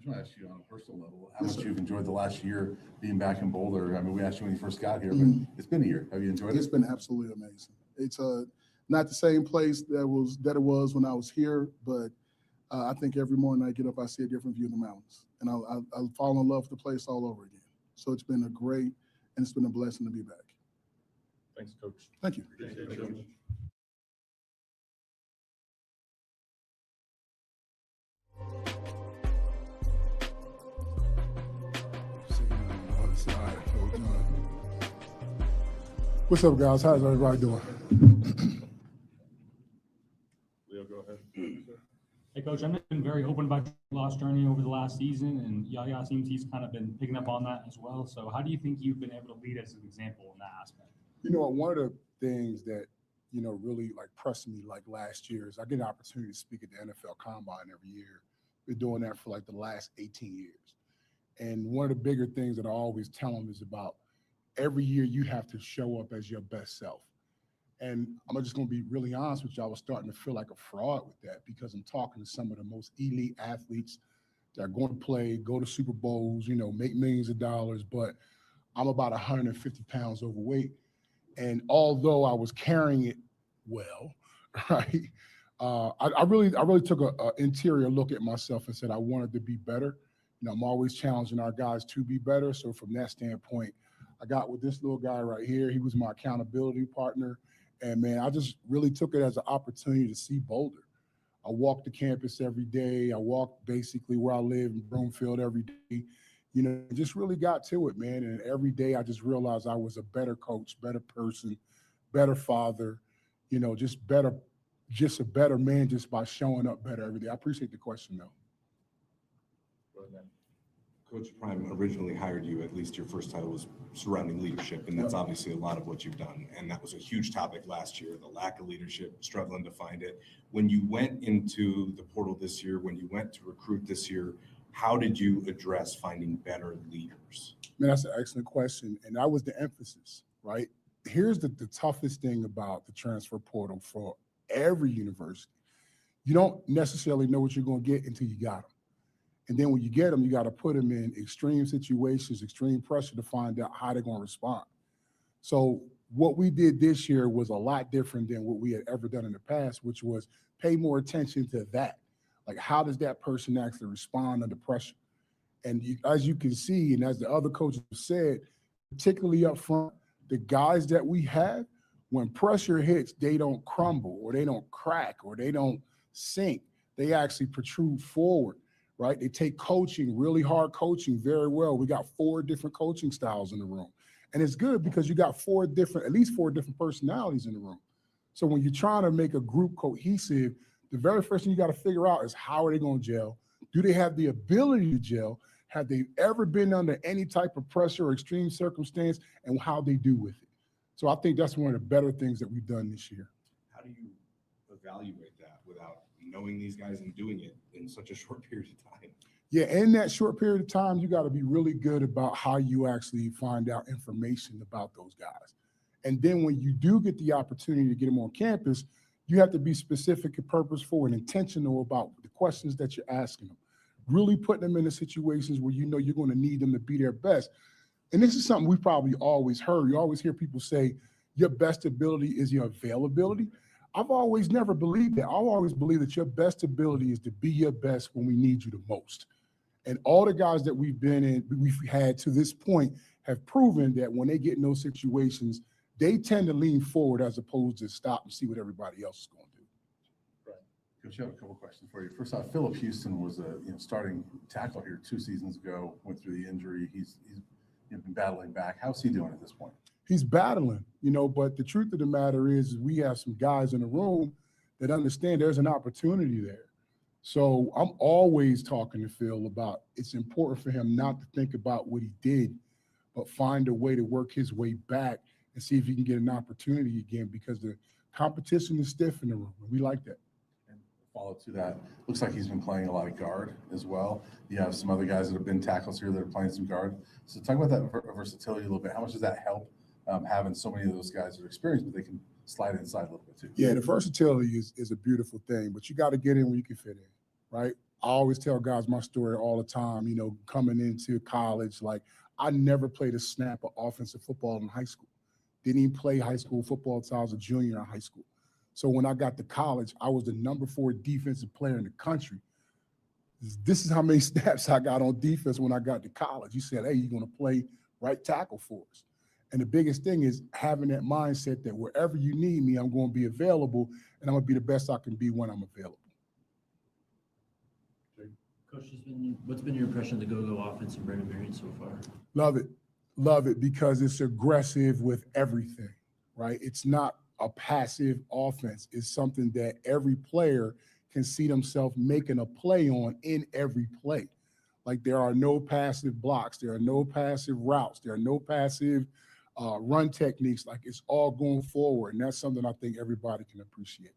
just want to ask you on a personal level, how much you've enjoyed the last year being back in Boulder. I mean, we asked you when you first got here, but it's been a year. Have you enjoyed it? It's been absolutely amazing. It's not the same place that it was when I was here, but I think every morning I get up, I see a different view of the mountains, and I fall in love with the place all over again. So it's been a great, and it's been a blessing to be back. Thanks, Coach. Thank you. What's up, guys? How's everybody doing? Leo, go ahead. Hey, Coach, I've been very open about your lost journey over the last season, and YahYa seems he's kind of been picking up on that as well. So how do you think you've been able to lead as an example in that aspect? You know, one of the things that, really like pressed me like last year is I get an opportunity to speak at the NFL Combine every year. Been doing that for like the last 18 years. And one of the bigger things that I always tell them is about every year you have to show up as your best self. And I'm just going to be really honest with you. I was starting to feel like a fraud with that because I'm talking to some of the most elite athletes that are going to play, go to Super Bowls, make millions of dollars, but I'm about 150 pounds overweight. And although I was carrying it well, right, I really took an interior look at myself and said I wanted to be better. I'm always challenging our guys to be better. So from that standpoint, I got with this little guy right here. He was my accountability partner. And man, I just really took it as an opportunity to see Boulder. I walk the campus every day. I walk basically where I live in Broomfield every day. Just really got to it, man. And every day I just realized I was a better coach, better person, better father, just a better man just by showing up better every day. I appreciate the question, though. Coach Prime originally hired you, at least your first title was surrounding leadership, and that's obviously a lot of what you've done. And that was a huge topic last year, the lack of leadership, struggling to find it. When you went into the portal this year, when you went to recruit this year, how did you address finding better leaders? Man, that's an excellent question. And that was the emphasis, right? Here's the toughest thing about the transfer portal for every university. You don't necessarily know what you're going to get until you got them. And then when you get them, you got to put them in extreme situations, extreme pressure to find out how they're going to respond. So what we did this year was a lot different than what we had ever done in the past, which was pay more attention to that. Like, how does that person actually respond under pressure? And as you can see, and as the other coaches have said, particularly up front, the guys that we have, when pressure hits, they don't crumble or they don't crack or they don't sink. They actually protrude forward. Right? They take coaching, really hard coaching very well. We got 4 different coaching styles in the room. And it's good because you got at least four different personalities in the room. So when you're trying to make a group cohesive, the very first thing you got to figure out is how are they going to gel? Do they have the ability to gel? Have they ever been under any type of pressure or extreme circumstance, and how they do with it? So I think that's one of the better things that we've done this year. How do you evaluate that without knowing these guys and doing it in such a short period of time? Yeah, in that short period of time, you got to be really good about how you actually find out information about those guys. And then when you do get the opportunity to get them on campus, you have to be specific and purposeful and intentional about the questions that you're asking them. Really putting them in the situations where you know you're going to need them to be their best. And this is something we've probably always heard. You always hear people say, your best ability is your availability. I've always never believed that. I've always believed that your best ability is to be your best when we need you the most. And all the guys that we've had to this point have proven that when they get in those situations, they tend to lean forward as opposed to stop and see what everybody else is going to do. Right. Coach, I have a couple questions for you. First off, Phillip Houston was a starting tackle here 2 seasons ago, went through the injury. He's been battling back. How's he doing at this point? He's battling, but the truth of the matter is we have some guys in the room that understand there's an opportunity there. So I'm always talking to Phil about it's important for him not to think about what he did, but find a way to work his way back and see if he can get an opportunity again, because the competition is stiff in the room. And we like that. And follow to that, looks like he's been playing a lot of guard as well. You have some other guys that have been tackles here that are playing some guard. So talk about that versatility a little bit. How much does that help having so many of those guys that are experienced, but they can slide inside a little bit too? Yeah, the versatility is a beautiful thing, but you got to get in where you can fit in, right? I always tell guys my story all the time, you know, coming into college, like I never played a snap of offensive football in high school. Didn't even play high school football until I was a junior in high school. So when I got to college, I was the number 4 defensive player in the country. This is how many snaps I got on defense when I got to college. You said, hey, you're going to play right tackle for us. And the biggest thing is having that mindset that wherever you need me, I'm going to be available, and I'm going to be the best I can be when I'm available. Coach, what's been your impression of the go-go offense in Brendan Marion so far? Love it. Love it because it's aggressive with everything, right? It's not a passive offense. It's something that every player can see themselves making a play on in every play. Like there are no passive blocks. There are no passive routes. There are no passive run techniques. Like it's all going forward. And that's something I think everybody can appreciate.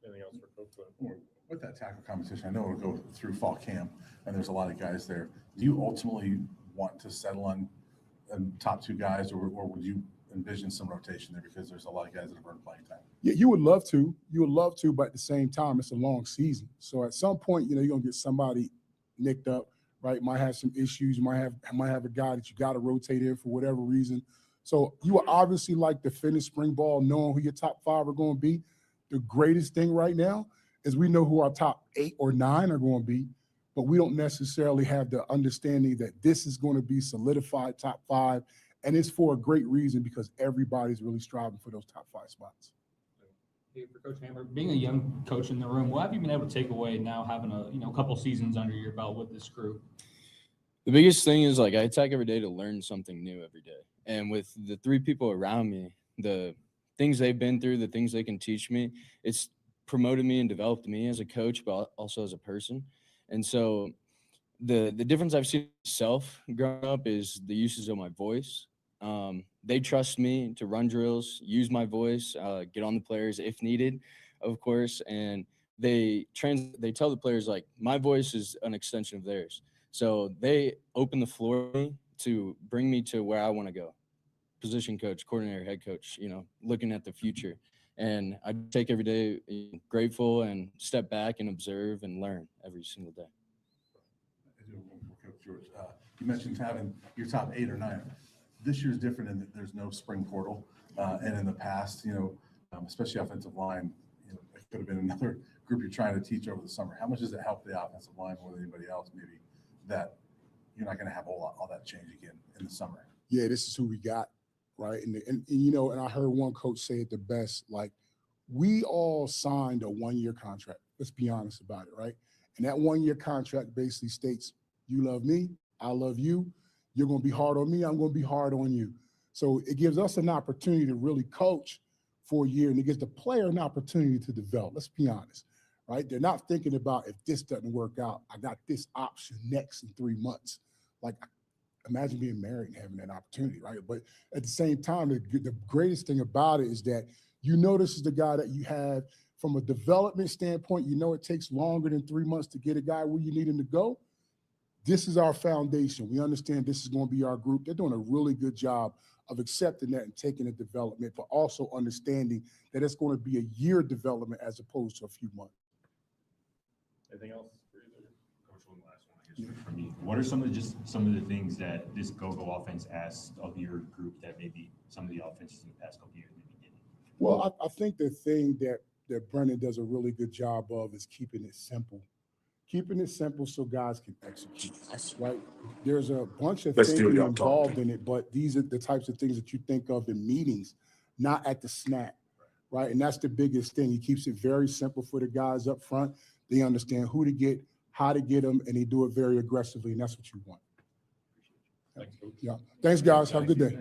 Anything else for Coach? With that tackle competition, I know it'll go through fall camp, and there's a lot of guys there. Do you ultimately want to settle on top 2 guys, or would you envision some rotation there because there's a lot of guys that have earned playing time? Yeah, you would love to. You would love to, but at the same time, it's a long season. So at some point, you know, you're gonna get somebody nicked up, right? Might have some issues. Might have a guy that you got to rotate in for whatever reason. So you would obviously like to finish spring ball knowing who your top 5 are going to be. The greatest thing right now is we know who our top 8 or 9 are going to be, but we don't necessarily have the understanding that this is going to be solidified top 5, and it's for a great reason because everybody's really striving for those top 5 spots. Hey, for Coach Hammer, being a young coach in the room, what have you been able to take away now having a couple seasons under your belt with this group? The biggest thing is like I attack every day to learn something new every day, and with the 3 people around me, the things they've been through, the things they can teach me, it's promoted me and developed me as a coach, but also as a person. And so the difference I've seen myself growing up is the uses of my voice. They trust me to run drills, use my voice, get on the players if needed, of course. And they tell the players like my voice is an extension of theirs. So they open the floor to bring me to where I want to go. Position coach, coordinator, head coach, you know, looking at the future. And I take every day grateful and step back and observe and learn every single day. Coach George, you mentioned having your top 8 or 9. This year's different in that there's no spring portal. And in the past, you know, especially offensive line, you know, it could have been another group you're trying to teach over the summer. How much does it help the offensive line more than anybody else, maybe, that you're not going to have all that change again in the summer? Yeah, this is who we got. Right. And you know, and I heard one coach say it the best, like we all signed a 1-year contract. Let's be honest about it. Right. And that 1-year contract basically states you love me, I love you. You're going to be hard on me, I'm going to be hard on you. So it gives us an opportunity to really coach for a year, and it gives the player an opportunity to develop. Let's be honest. Right. They're not thinking about if this doesn't work out, I got this option next in 3 months. Like, imagine being married and having that opportunity, right? But at the same time, the greatest thing about it is that you know this is the guy that you have from a development standpoint. You know it takes longer than 3 months to get a guy where you need him to go. This is our foundation. We understand this is going to be our group. They're doing a really good job of accepting that and taking the development, but also understanding that it's going to be a year development as opposed to a few months. Anything else? Coach, one last one, I guess, for me. What are some of the things that this go-go offense asked of your group that maybe some of the offenses in the past couple of years maybe didn't? Well, I think the thing that Brendan does a really good job of is keeping it simple. Keeping it simple so guys can execute, right? There's a bunch of things involved in it, but these are the types of things that you think of in meetings, not at the snap, right? And that's the biggest thing. He keeps it very simple for the guys up front. They understand who to get, how to get them, and they do it very aggressively, and that's what you want. Thanks, Coach. Yeah. Thanks, guys. Have a good day.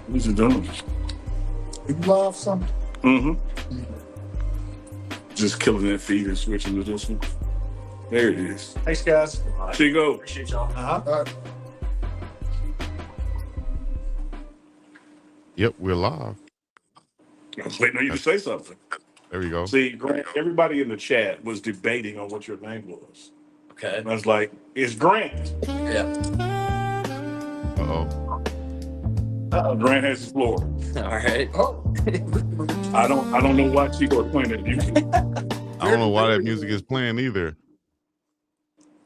What's it doing? You love something? Mm-hmm. Just killing that feed and switching to this one. There it is. Thanks, guys. Here you go. Appreciate y'all. All right. Yep, we're live. I was waiting on you to say something. There we go. See, Grant, everybody in the chat was debating on what your name was. Okay. And I was like, it's Grant. Yeah. Uh-oh. Grant has the floor. All right. I don't know why Chico is playing that music. I don't know why that music is playing either.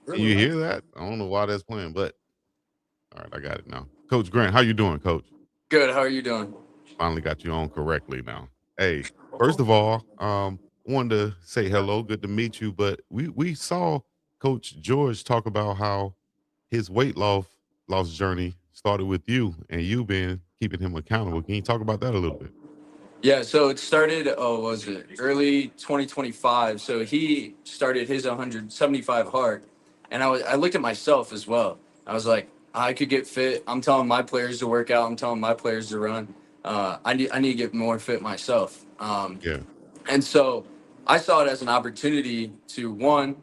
Can you hear that? I don't know why that's playing, but all right, I got it now. Coach Grant, how you doing, Coach? Good. How are you doing? Finally got you on correctly now. Hey, first of all, wanted to say hello. Good to meet you. But we saw Coach George talk about how his weight loss journey started with you and you been keeping him accountable. Can you talk about that a little bit? Yeah, so it started, early 2025. So he started his 175 hard. And I looked at myself as well. I was like, I could get fit. I'm telling my players to work out. I'm telling my players to run. I need to get more fit myself. Yeah. And so I saw it as an opportunity to, one,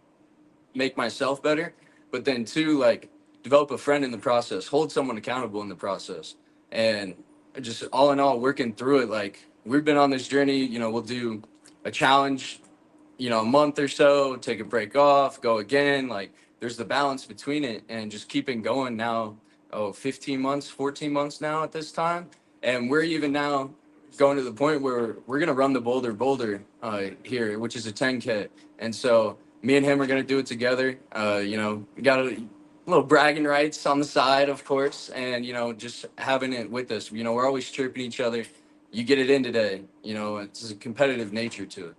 make myself better, but then two, like, develop a friend in the process, hold someone accountable in the process. And just all in all, working through it, like, we've been on this journey. You know, we'll do a challenge, a month or so, take a break off, go again. Like, there's the balance between it and just keeping going now. 15 months, 14 months now at this time. And we're even now going to the point where we're going to run the Boulder here, which is a 10K. And so me and him are going to do it together. We got a little bragging rights on the side, of course, and, just having it with us. We're always chirping each other. You get it in today. It's a competitive nature to it.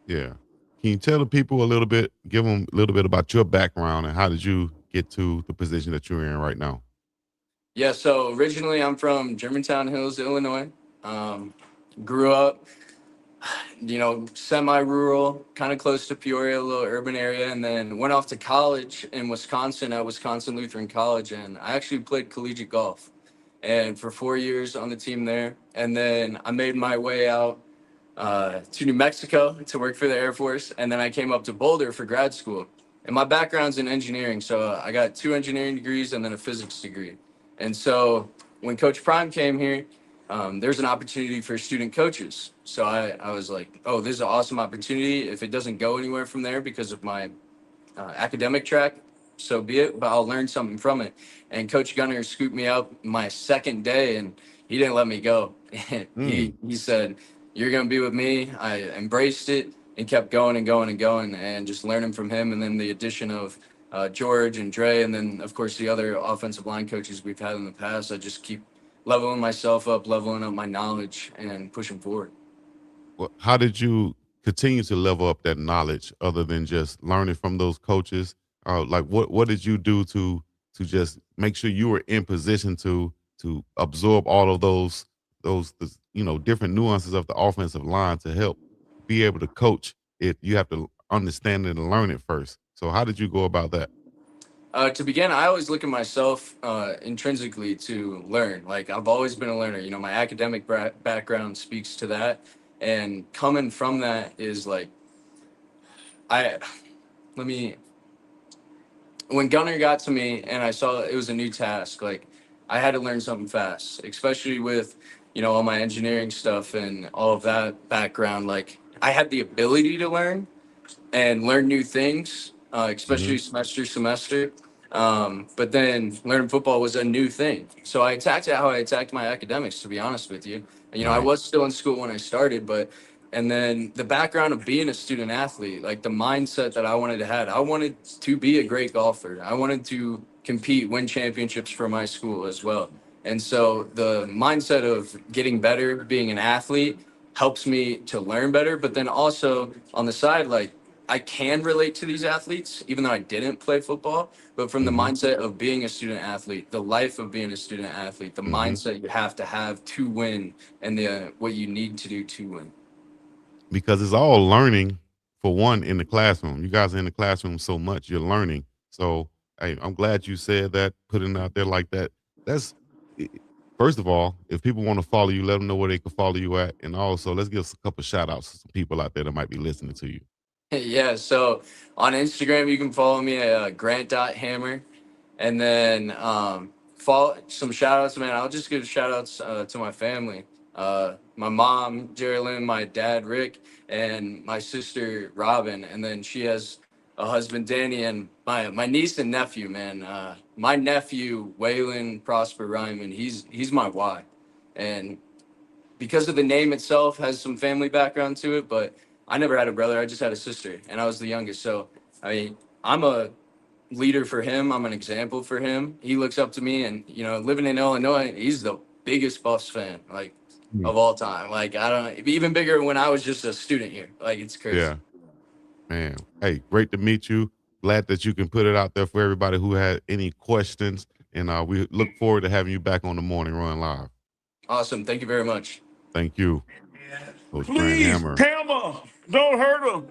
Yeah. Can you tell the people a little bit, give them a little bit about your background and how did you get to the position that you're in right now? Yeah, so originally I'm from Germantown Hills, Illinois. Grew up, semi-rural, kind of close to Peoria, a little urban area, and then went off to college in Wisconsin at Wisconsin Lutheran College, and I actually played collegiate golf, and for 4 years on the team there. And then I made my way out to New Mexico to work for the Air Force, and then I came up to Boulder for grad school. And my background's in engineering, so I got 2 engineering degrees and then a physics degree. And so when Coach Prime came here, there's an opportunity for student coaches. So I was like, oh, this is an awesome opportunity. If it doesn't go anywhere from there because of my academic track, so be it, but I'll learn something from it. And Coach Gunnar scooped me up my second day, and he didn't let me go. He said, you're going to be with me. I embraced it and kept going and going and going and just learning from him. And then the addition of George and Dre, and then, of course, the other offensive line coaches we've had in the past, I just keep leveling myself up, leveling up my knowledge, and pushing forward. Well, how did you continue to level up that knowledge other than just learning from those coaches? What did you do to just make sure you were in position to absorb all of those different nuances of the offensive line to help be able to coach it? You have to understand it and learn it first. So how did you go about that? To begin, I always look at myself intrinsically to learn. Like, I've always been a learner. My academic background speaks to that. And coming from that is like, when Gunnar got to me and I saw it was a new task, like, I had to learn something fast, especially with, all my engineering stuff and all of that background. Like, I had the ability to learn and learn new things, especially semester. But then learning football was a new thing. So I attacked it how I attacked my academics, to be honest with you. I was still in school when I started, and then the background of being a student athlete, like the mindset that I wanted to have, I wanted to be a great golfer. I wanted to compete, win championships for my school as well. And so the mindset of getting better, being an athlete, helps me to learn better. But then also on the side, like, I can relate to these athletes, even though I didn't play football, but from the mindset of being a student athlete, the life of being a student athlete, the mindset you have to win, and what you need to do to win. Because it's all learning, for one, in the classroom. You guys are in the classroom so much, you're learning. So hey, I'm glad you said that, putting it out there like that. That's, first of all, if people want to follow you, let them know where they can follow you at. And also, let's give us a couple shout outs to some people out there that might be listening to you. Yeah, so on Instagram, you can follow me at grant.hammer. And then some shout outs, man. I'll just give shout outs to my family. My mom, Jerry Lynn, my dad, Rick, and my sister, Robin. And then she has a husband, Danny, and my niece and nephew, man. My nephew, Waylon Prosper Ryman, he's my Y. And because of the name itself has some family background to it, but I never had a brother. I just had a sister, and I was the youngest. So, I mean, I'm a leader for him. I'm an example for him. He looks up to me, and living in Illinois, he's the biggest Buffs fan, like of all time. Like I don't even bigger when I was just a student here. Like it's crazy. Yeah, man. Hey, great to meet you. Glad that you can put it out there for everybody who had any questions, and we look forward to having you back on the Morning Run Live. Awesome. Thank you very much. Thank you. Coach Please, Hammer. Hammer, don't hurt him.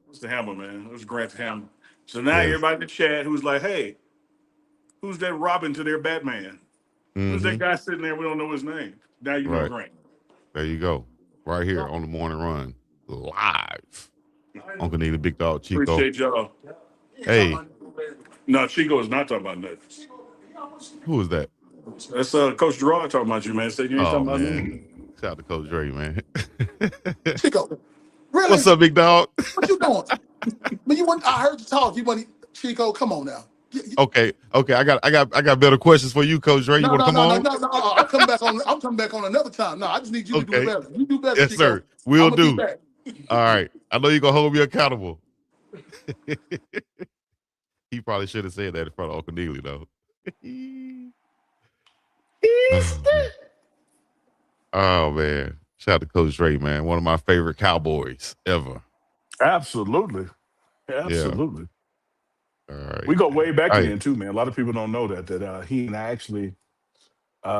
It's the Hammer, man. It was Grant Hammer. So now everybody in the chat who's like, hey, who's that Robin to their Batman? Who's that guy sitting there? We don't know his name. Now you know Grant. There you go. Right here on the Morning Run. Live. Uncle Neely, Big Dog, Chico. Appreciate y'all. Hey. No, Chico is not talking about nothing. Who is that? That's Coach Gerard talking about you, man. Say you ain't talking about me. Shout out to Coach Dre, man. Chico, really? What's up, big dog? What you doing? I heard you talk. You want Chico? Come on now. Okay. I got better questions for you, Coach Dre. You want to come on? No. I'm coming back on another time. No, I just need you to do better. You do better. Yes, Chico. sir. We'll do. All right. I know you're gonna hold me accountable. He probably should have said that in front of Uncle Neely, though. Oh man. Shout out to Coach Dre, man. One of my favorite Cowboys ever. Absolutely. Yeah. All right. We go way back then too, man. A lot of people don't know that he and I actually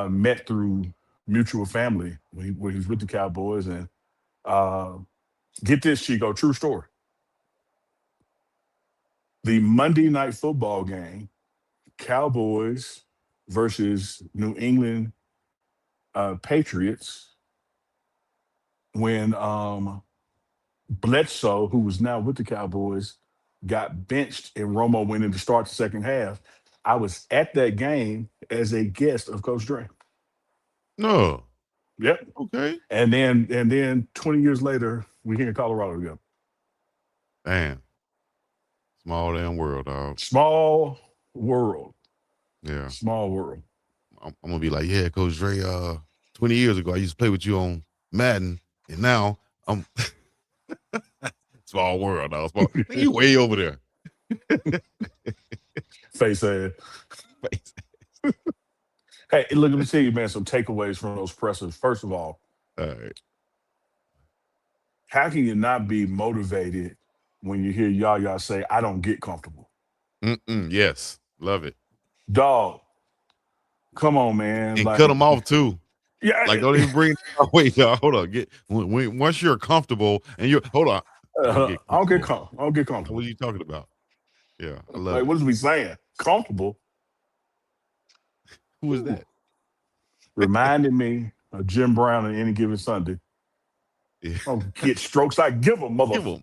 met through mutual family when he was with the Cowboys. And get this, Chico, true story. The Monday Night Football game, Cowboys versus New England Patriots, when Bledsoe, who was now with the Cowboys, got benched and Romo went in to start the second half. I was at that game as a guest of Coach Dre. No. Yep. Okay. And then 20 years later, we're here in Colorado together. Man. Small damn world, dog. Small world. Yeah. Small world. I'm gonna be like, yeah, Coach Dre, 20 years ago, I used to play with you on Madden, and now I'm small world, dog. Small. You way over there. Face ass. Hey, look, let me tell you, man, some takeaways from those pressers. First of all, how can you not be motivated when you hear YahYa say, I don't get comfortable? Yes. Love it. Dog, come on, man. And cut them off, too. Yeah. Like, don't even bring wait, y'all. Hold on. Once you're comfortable and you're, hold on. I don't get comfortable. What are you talking about? Yeah, I love like, it. what is we saying? Comfortable? Who is that? Reminding me of Jim Brown on Any Given Sunday. Yeah. Oh, get strokes, I give them, mother. Give them.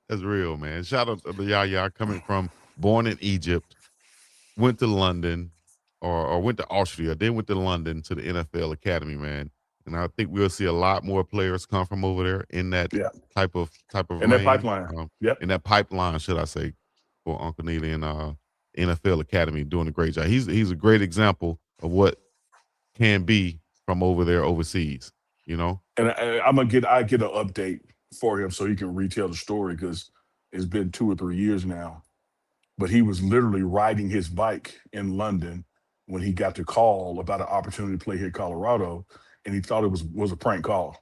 That's real, man. Shout out to YahYa, coming from born in Egypt, went to London, or went to Austria, then went to London to the NFL Academy, man. And I think we'll see a lot more players come from over there in that type of in that pipeline. In that pipeline, should I say, for Uncle Neely and NFL Academy doing a great job. He's a great example of what can be from over there overseas, you know. And I get an update for him so he can retell the story, because it's been 2 or 3 years now. But he was literally riding his bike in London when he got the call about an opportunity to play here in Colorado, and he thought it was a prank call.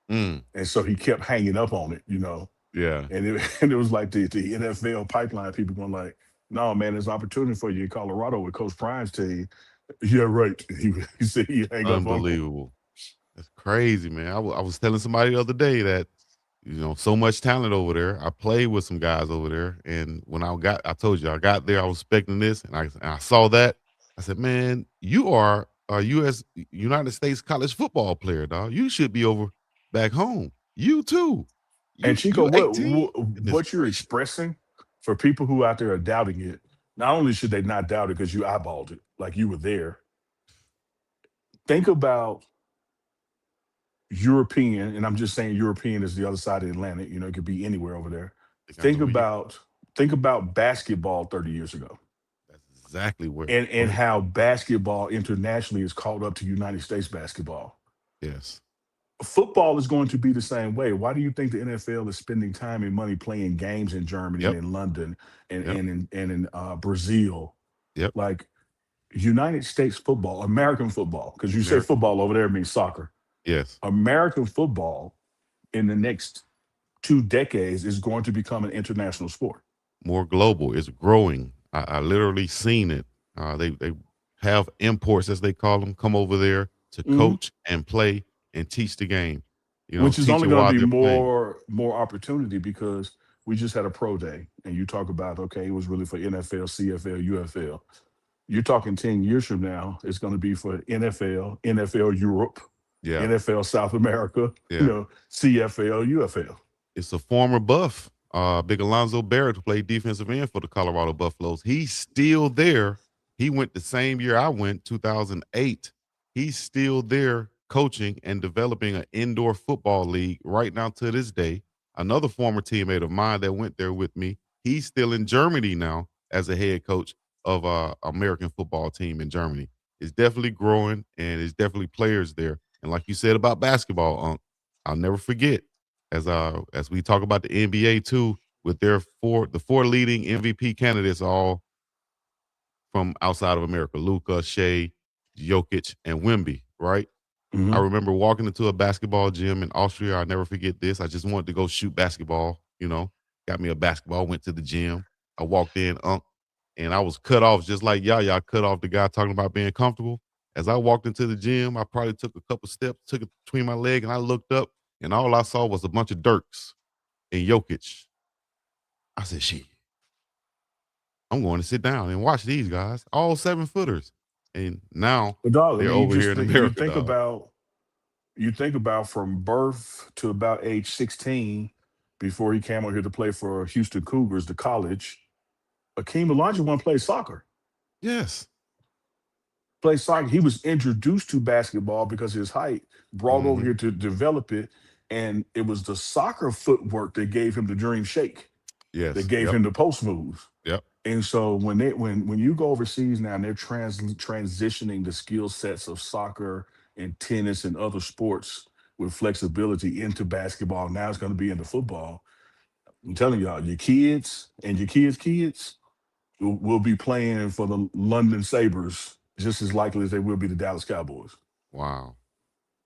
And so he kept hanging up on it, you know. Yeah. And it was like the NFL pipeline people going like, no, man, there's an opportunity for you in Colorado with Coach Prime's team. Yeah, right. He said he hang up on him. Unbelievable. That's crazy, man. I was telling somebody the other day that, you know, so much talent over there. I played with some guys over there, and when I told you I got there, I was expecting this, and I saw that. I said, man, you are a United States college football player, dog. You should be over back home. You too. And Chico, what you're expressing, for people who out there are doubting it, Not only should they not doubt it because you eyeballed it, like you were there. Think about European, and I'm just saying European is the other side of the Atlantic. You know, it could be anywhere over there. They got Think over here. about basketball 30 years ago, That's exactly where. and how basketball internationally is caught up to United States basketball. Yes. Football is going to be the same way. Why do you think the NFL is spending time and money playing games in Germany and in London and in Brazil? Yep. Like United States football, American football, because you say football over there means soccer. Yes. American football in the next 2 decades is going to become an international sport. More global. It's growing. I literally seen it. They have imports, as they call them, come over there to coach and play and teach the game. You know, which is teach only it going while to be they're playing. more opportunity because we just had a pro day and you talk about, okay, it was really for NFL, CFL, UFL. You're talking 10 years from now, it's going to be for NFL, NFL Europe, NFL South America, you know, CFL, UFL. It's a former Buff, Big Alonzo Barrett, who played defensive end for the Colorado Buffaloes. He's still there. He went the same year I went, 2008. He's still there coaching and developing an indoor football league right now to this day. Another former teammate of mine that went there with me, he's still in Germany now as a head coach of American football team in Germany. It's definitely growing, and it's definitely players there. And like you said about basketball, I'll never forget, as we talk about the NBA too, with the four leading MVP candidates all from outside of America: Luka, Shea, Jokic, and Wemby. Right? I remember walking into a basketball gym in Austria. I'll never forget this. I just wanted to go shoot basketball. You know, got me a basketball. Went to the gym. I walked in, and I was cut off just like YahYa cut off the guy talking about being comfortable. As I walked into the gym, I probably took a couple steps, took it between my leg, and I looked up, and all I saw was a bunch of Dirks and Jokic. I said, shit, I'm going to sit down and watch these guys, all 7-footers. And now But dog, they're over here in America. You think about from birth to about age 16, before he came over here to play for Houston Cougars, the college, Akeem Olajuwon played soccer. Yes. Played soccer. He was introduced to basketball because of his height, brought over here to develop it. And it was the soccer footwork that gave him the dream shake. Yes. That gave him the post moves. Yep. And so when you go overseas now and they're transitioning the skill sets of soccer and tennis and other sports with flexibility into basketball, now it's going to be into football. I'm telling y'all, your kids and your kids will be playing for the London Sabres just as likely as they will be the Dallas Cowboys. Wow.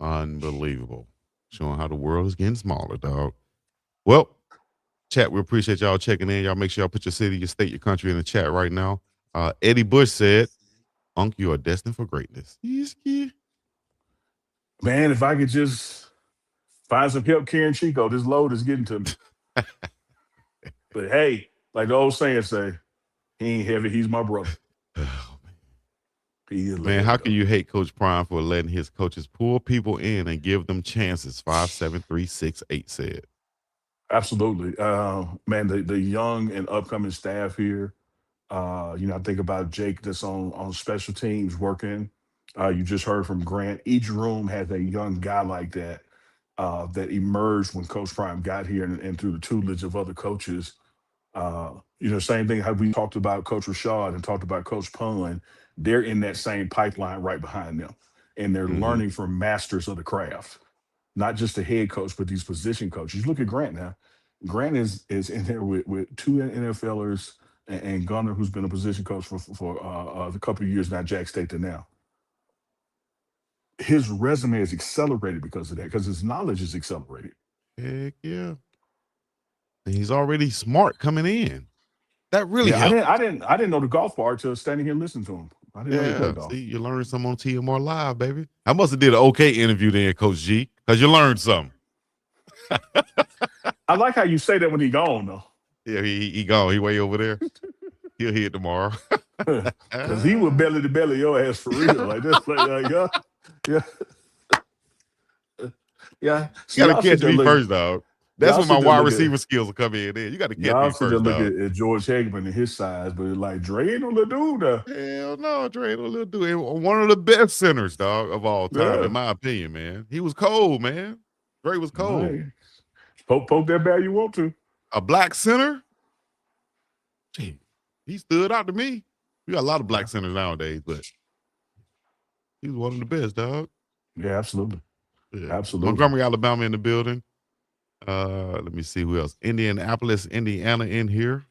Unbelievable. Showing how the world is getting smaller, dog. Well, chat, we appreciate y'all checking in. Y'all make sure y'all put your city, your state, your country in the chat right now. Eddie Bush said, Unc, you are destined for greatness. Man, if I could just find some help carrying Chico, this load is getting to me. But hey, like the old saying say, he ain't heavy, he's my brother. Man, how can you hate Coach Prime for letting his coaches pull people in and give them chances? 57368 said. Absolutely. Man, the young and upcoming staff here, I think about Jake that's on special teams working. You just heard from Grant. Each room has a young guy like that that emerged when Coach Prime got here and through the tutelage of other coaches. Same thing how we talked about Coach Rashad and talked about Coach Pun. They're in that same pipeline right behind them. And they're learning from masters of the craft. Not just the head coach, but these position coaches. Look at Grant now. Grant is in there with 2 NFLers and Gunnar, who's been a position coach for a couple of years now, Jack State to now. His resume is accelerated because of that, because his knowledge is accelerated. Heck yeah. And he's already smart coming in. That really helped. I didn't know the golf part till standing here listening to him. I didn't know he played golf. See, you learned something on TMR Live, baby. I must have did an okay interview then, Coach G, because you learned something. I like how you say that when he gone, though. Yeah, he gone. He way over there. He'll hear it tomorrow. Because he would belly to belly your ass for real. Like this. Yeah. You got to catch me first, dog. That's Y'all when my sit there wide look at- receiver skills will come in. You got to catch Y'all me sit there first, look dog. at George Hegamin and his size, but like Dre ain't no little dude now. Hell no, Dre ain't no little dude. One of the best centers, dog, of all time, Yeah. in my opinion, man. He was cold, man. Dre was cold. Right. Poke that bell you want to. A black center? Gee, he stood out to me. We got a lot of black centers nowadays, but he was one of the best, dog. Yeah, absolutely. Yeah. Absolutely. Montgomery, Alabama in the building. Let me see who else. Indianapolis, Indiana in here.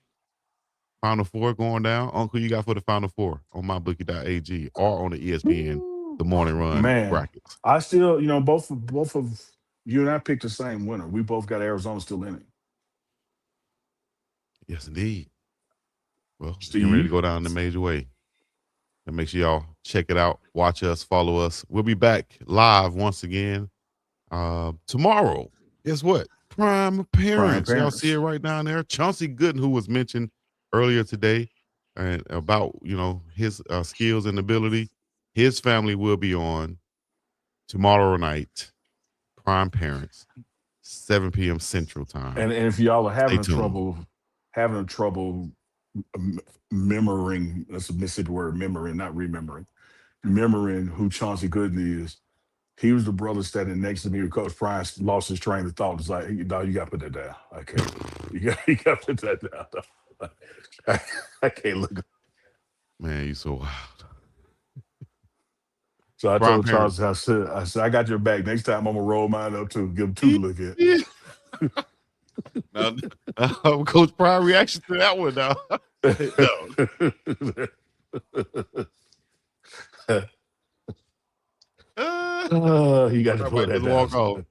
Final Four going down. Uncle, you got for the Final Four on mybookie.ag or on the ESPN, the morning run Man, brackets. I still, both of you and I picked the same winner. We both got Arizona still in it. Yes, indeed. Well, Steve? getting ready to go down the major way. And make sure y'all check it out. Watch us, follow us. We'll be back live once again tomorrow. Guess what? Prime Parents. Y'all see it right down there. Chauncey Gooden, who was mentioned earlier today, and about his skills and ability. His family will be on tomorrow night. Prime Parents, 7 p.m. Central Time. And if y'all are having Stay tuned. trouble remembering, that's a Mississippi word, remembering, not remembering who Chauncey Gooden is. He was the brother standing next to me when Coach Prime lost his train of thought. It's like, hey, dog, you got to put that down. I can't. You got to put that down. Dog. I can't look. Man, you so wild. So I Prime told Charles, I said, I got your back. Next time I'm gonna roll mine up too. Give him two to look at. Now, Coach Prime reaction to that one now. You got to put that down.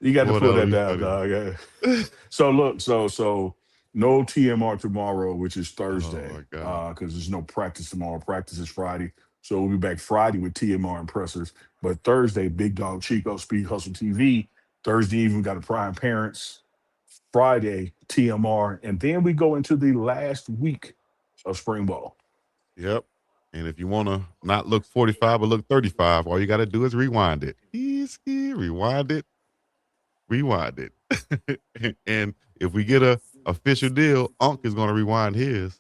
You got to put that down, dog. So look, so no TMR tomorrow, which is Thursday, because there's no practice tomorrow. Practice is Friday. So we'll be back Friday with TMR and pressers. But Thursday, Big Dog Chico, Speed Hustle TV. Thursday evening, got a Prime Parents. Friday, TMR. And then we go into the last week of spring ball. Yep. And if you want to not look 45 but look 35, all you got to do is rewind it. Easy, rewind it. And if we get a official deal, Unc is going to rewind his.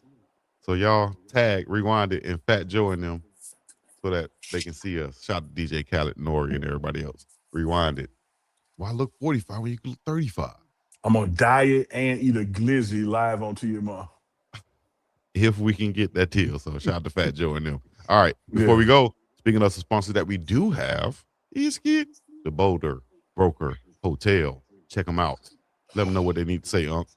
So y'all tag, rewind it, and Fat Joe and them so that they can see us. Shout out to DJ Khaled, Nori, and everybody else. Rewind it. Why look 45 when you can look 35? I'm going to diet and eat a glizzy live on TMR. If we can get that deal. So shout out to Fat Joe and them. All right. Before we go, speaking of some sponsors that we do have, is the Boulder Broker Hotel. Check them out. Let them know what they need to say, Unc.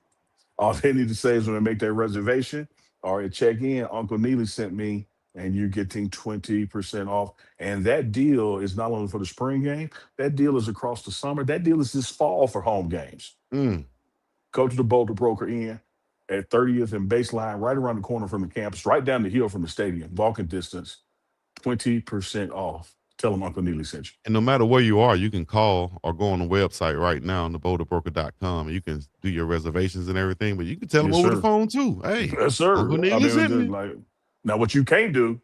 All they need to say is when they make their reservation or at check-in, Uncle Neely sent me, and you're getting 20% off. And that deal is not only for the spring game, that deal is across the summer. That deal is this fall for home games. Go to the Boulder Broker Inn at 30th and Baseline, right around the corner from the campus, right down the hill from the stadium, walking distance, 20% off. Tell them Uncle Neely sent you. And no matter where you are, you can call or go on the website right now on theboulderbroker.com, and you can do your reservations and everything, but you can tell them over the phone too. Hey, yes, sir. Uncle Neely sent me. Now, what you can't do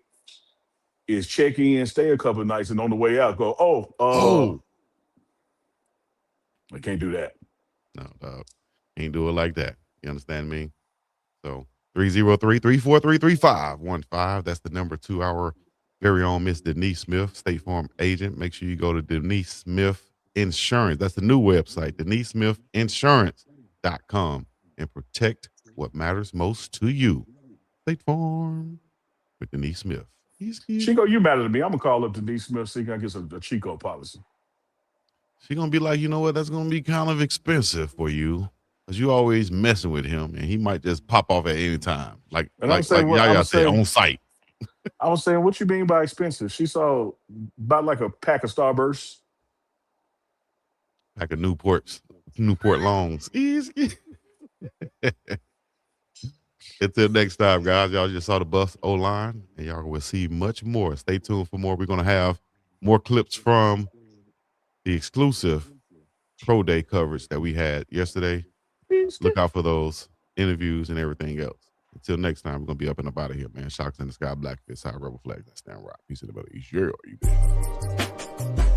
is check in, stay a couple of nights, and on the way out, go, I can't do that. No, dog. Ain't do it like that. You understand me? So 303-343-3515. That's the number to our very own Miss Denise Smith, State Farm agent. Make sure you go to Denise Smith Insurance. That's the new website, DeniseSmithInsurance.com, and protect what matters most to you. State Farm with Denise Smith. Chico, you matter to me. I'm going to call up Denise Smith, see if I can get a Chico policy. She's going to be like, you know what? That's going to be kind of expensive for you. Because you always messing with him, and he might just pop off at any time. Like YahYa said, on site. I was saying, what you mean by expensive? She saw about like a pack of Starbursts. Pack of Newport Longs. Easy. Until next time, guys. Y'all just saw the Buffs O-line, and y'all will see much more. Stay tuned for more. We're going to have more clips from the exclusive Pro Day coverage that we had yesterday. Look out for those interviews and everything else. Until next time, we're going to be up and about of here, man. Shocks in the sky, black fist, high rebel flags, that stand rock. Peace in the middle. Yeah, you bet.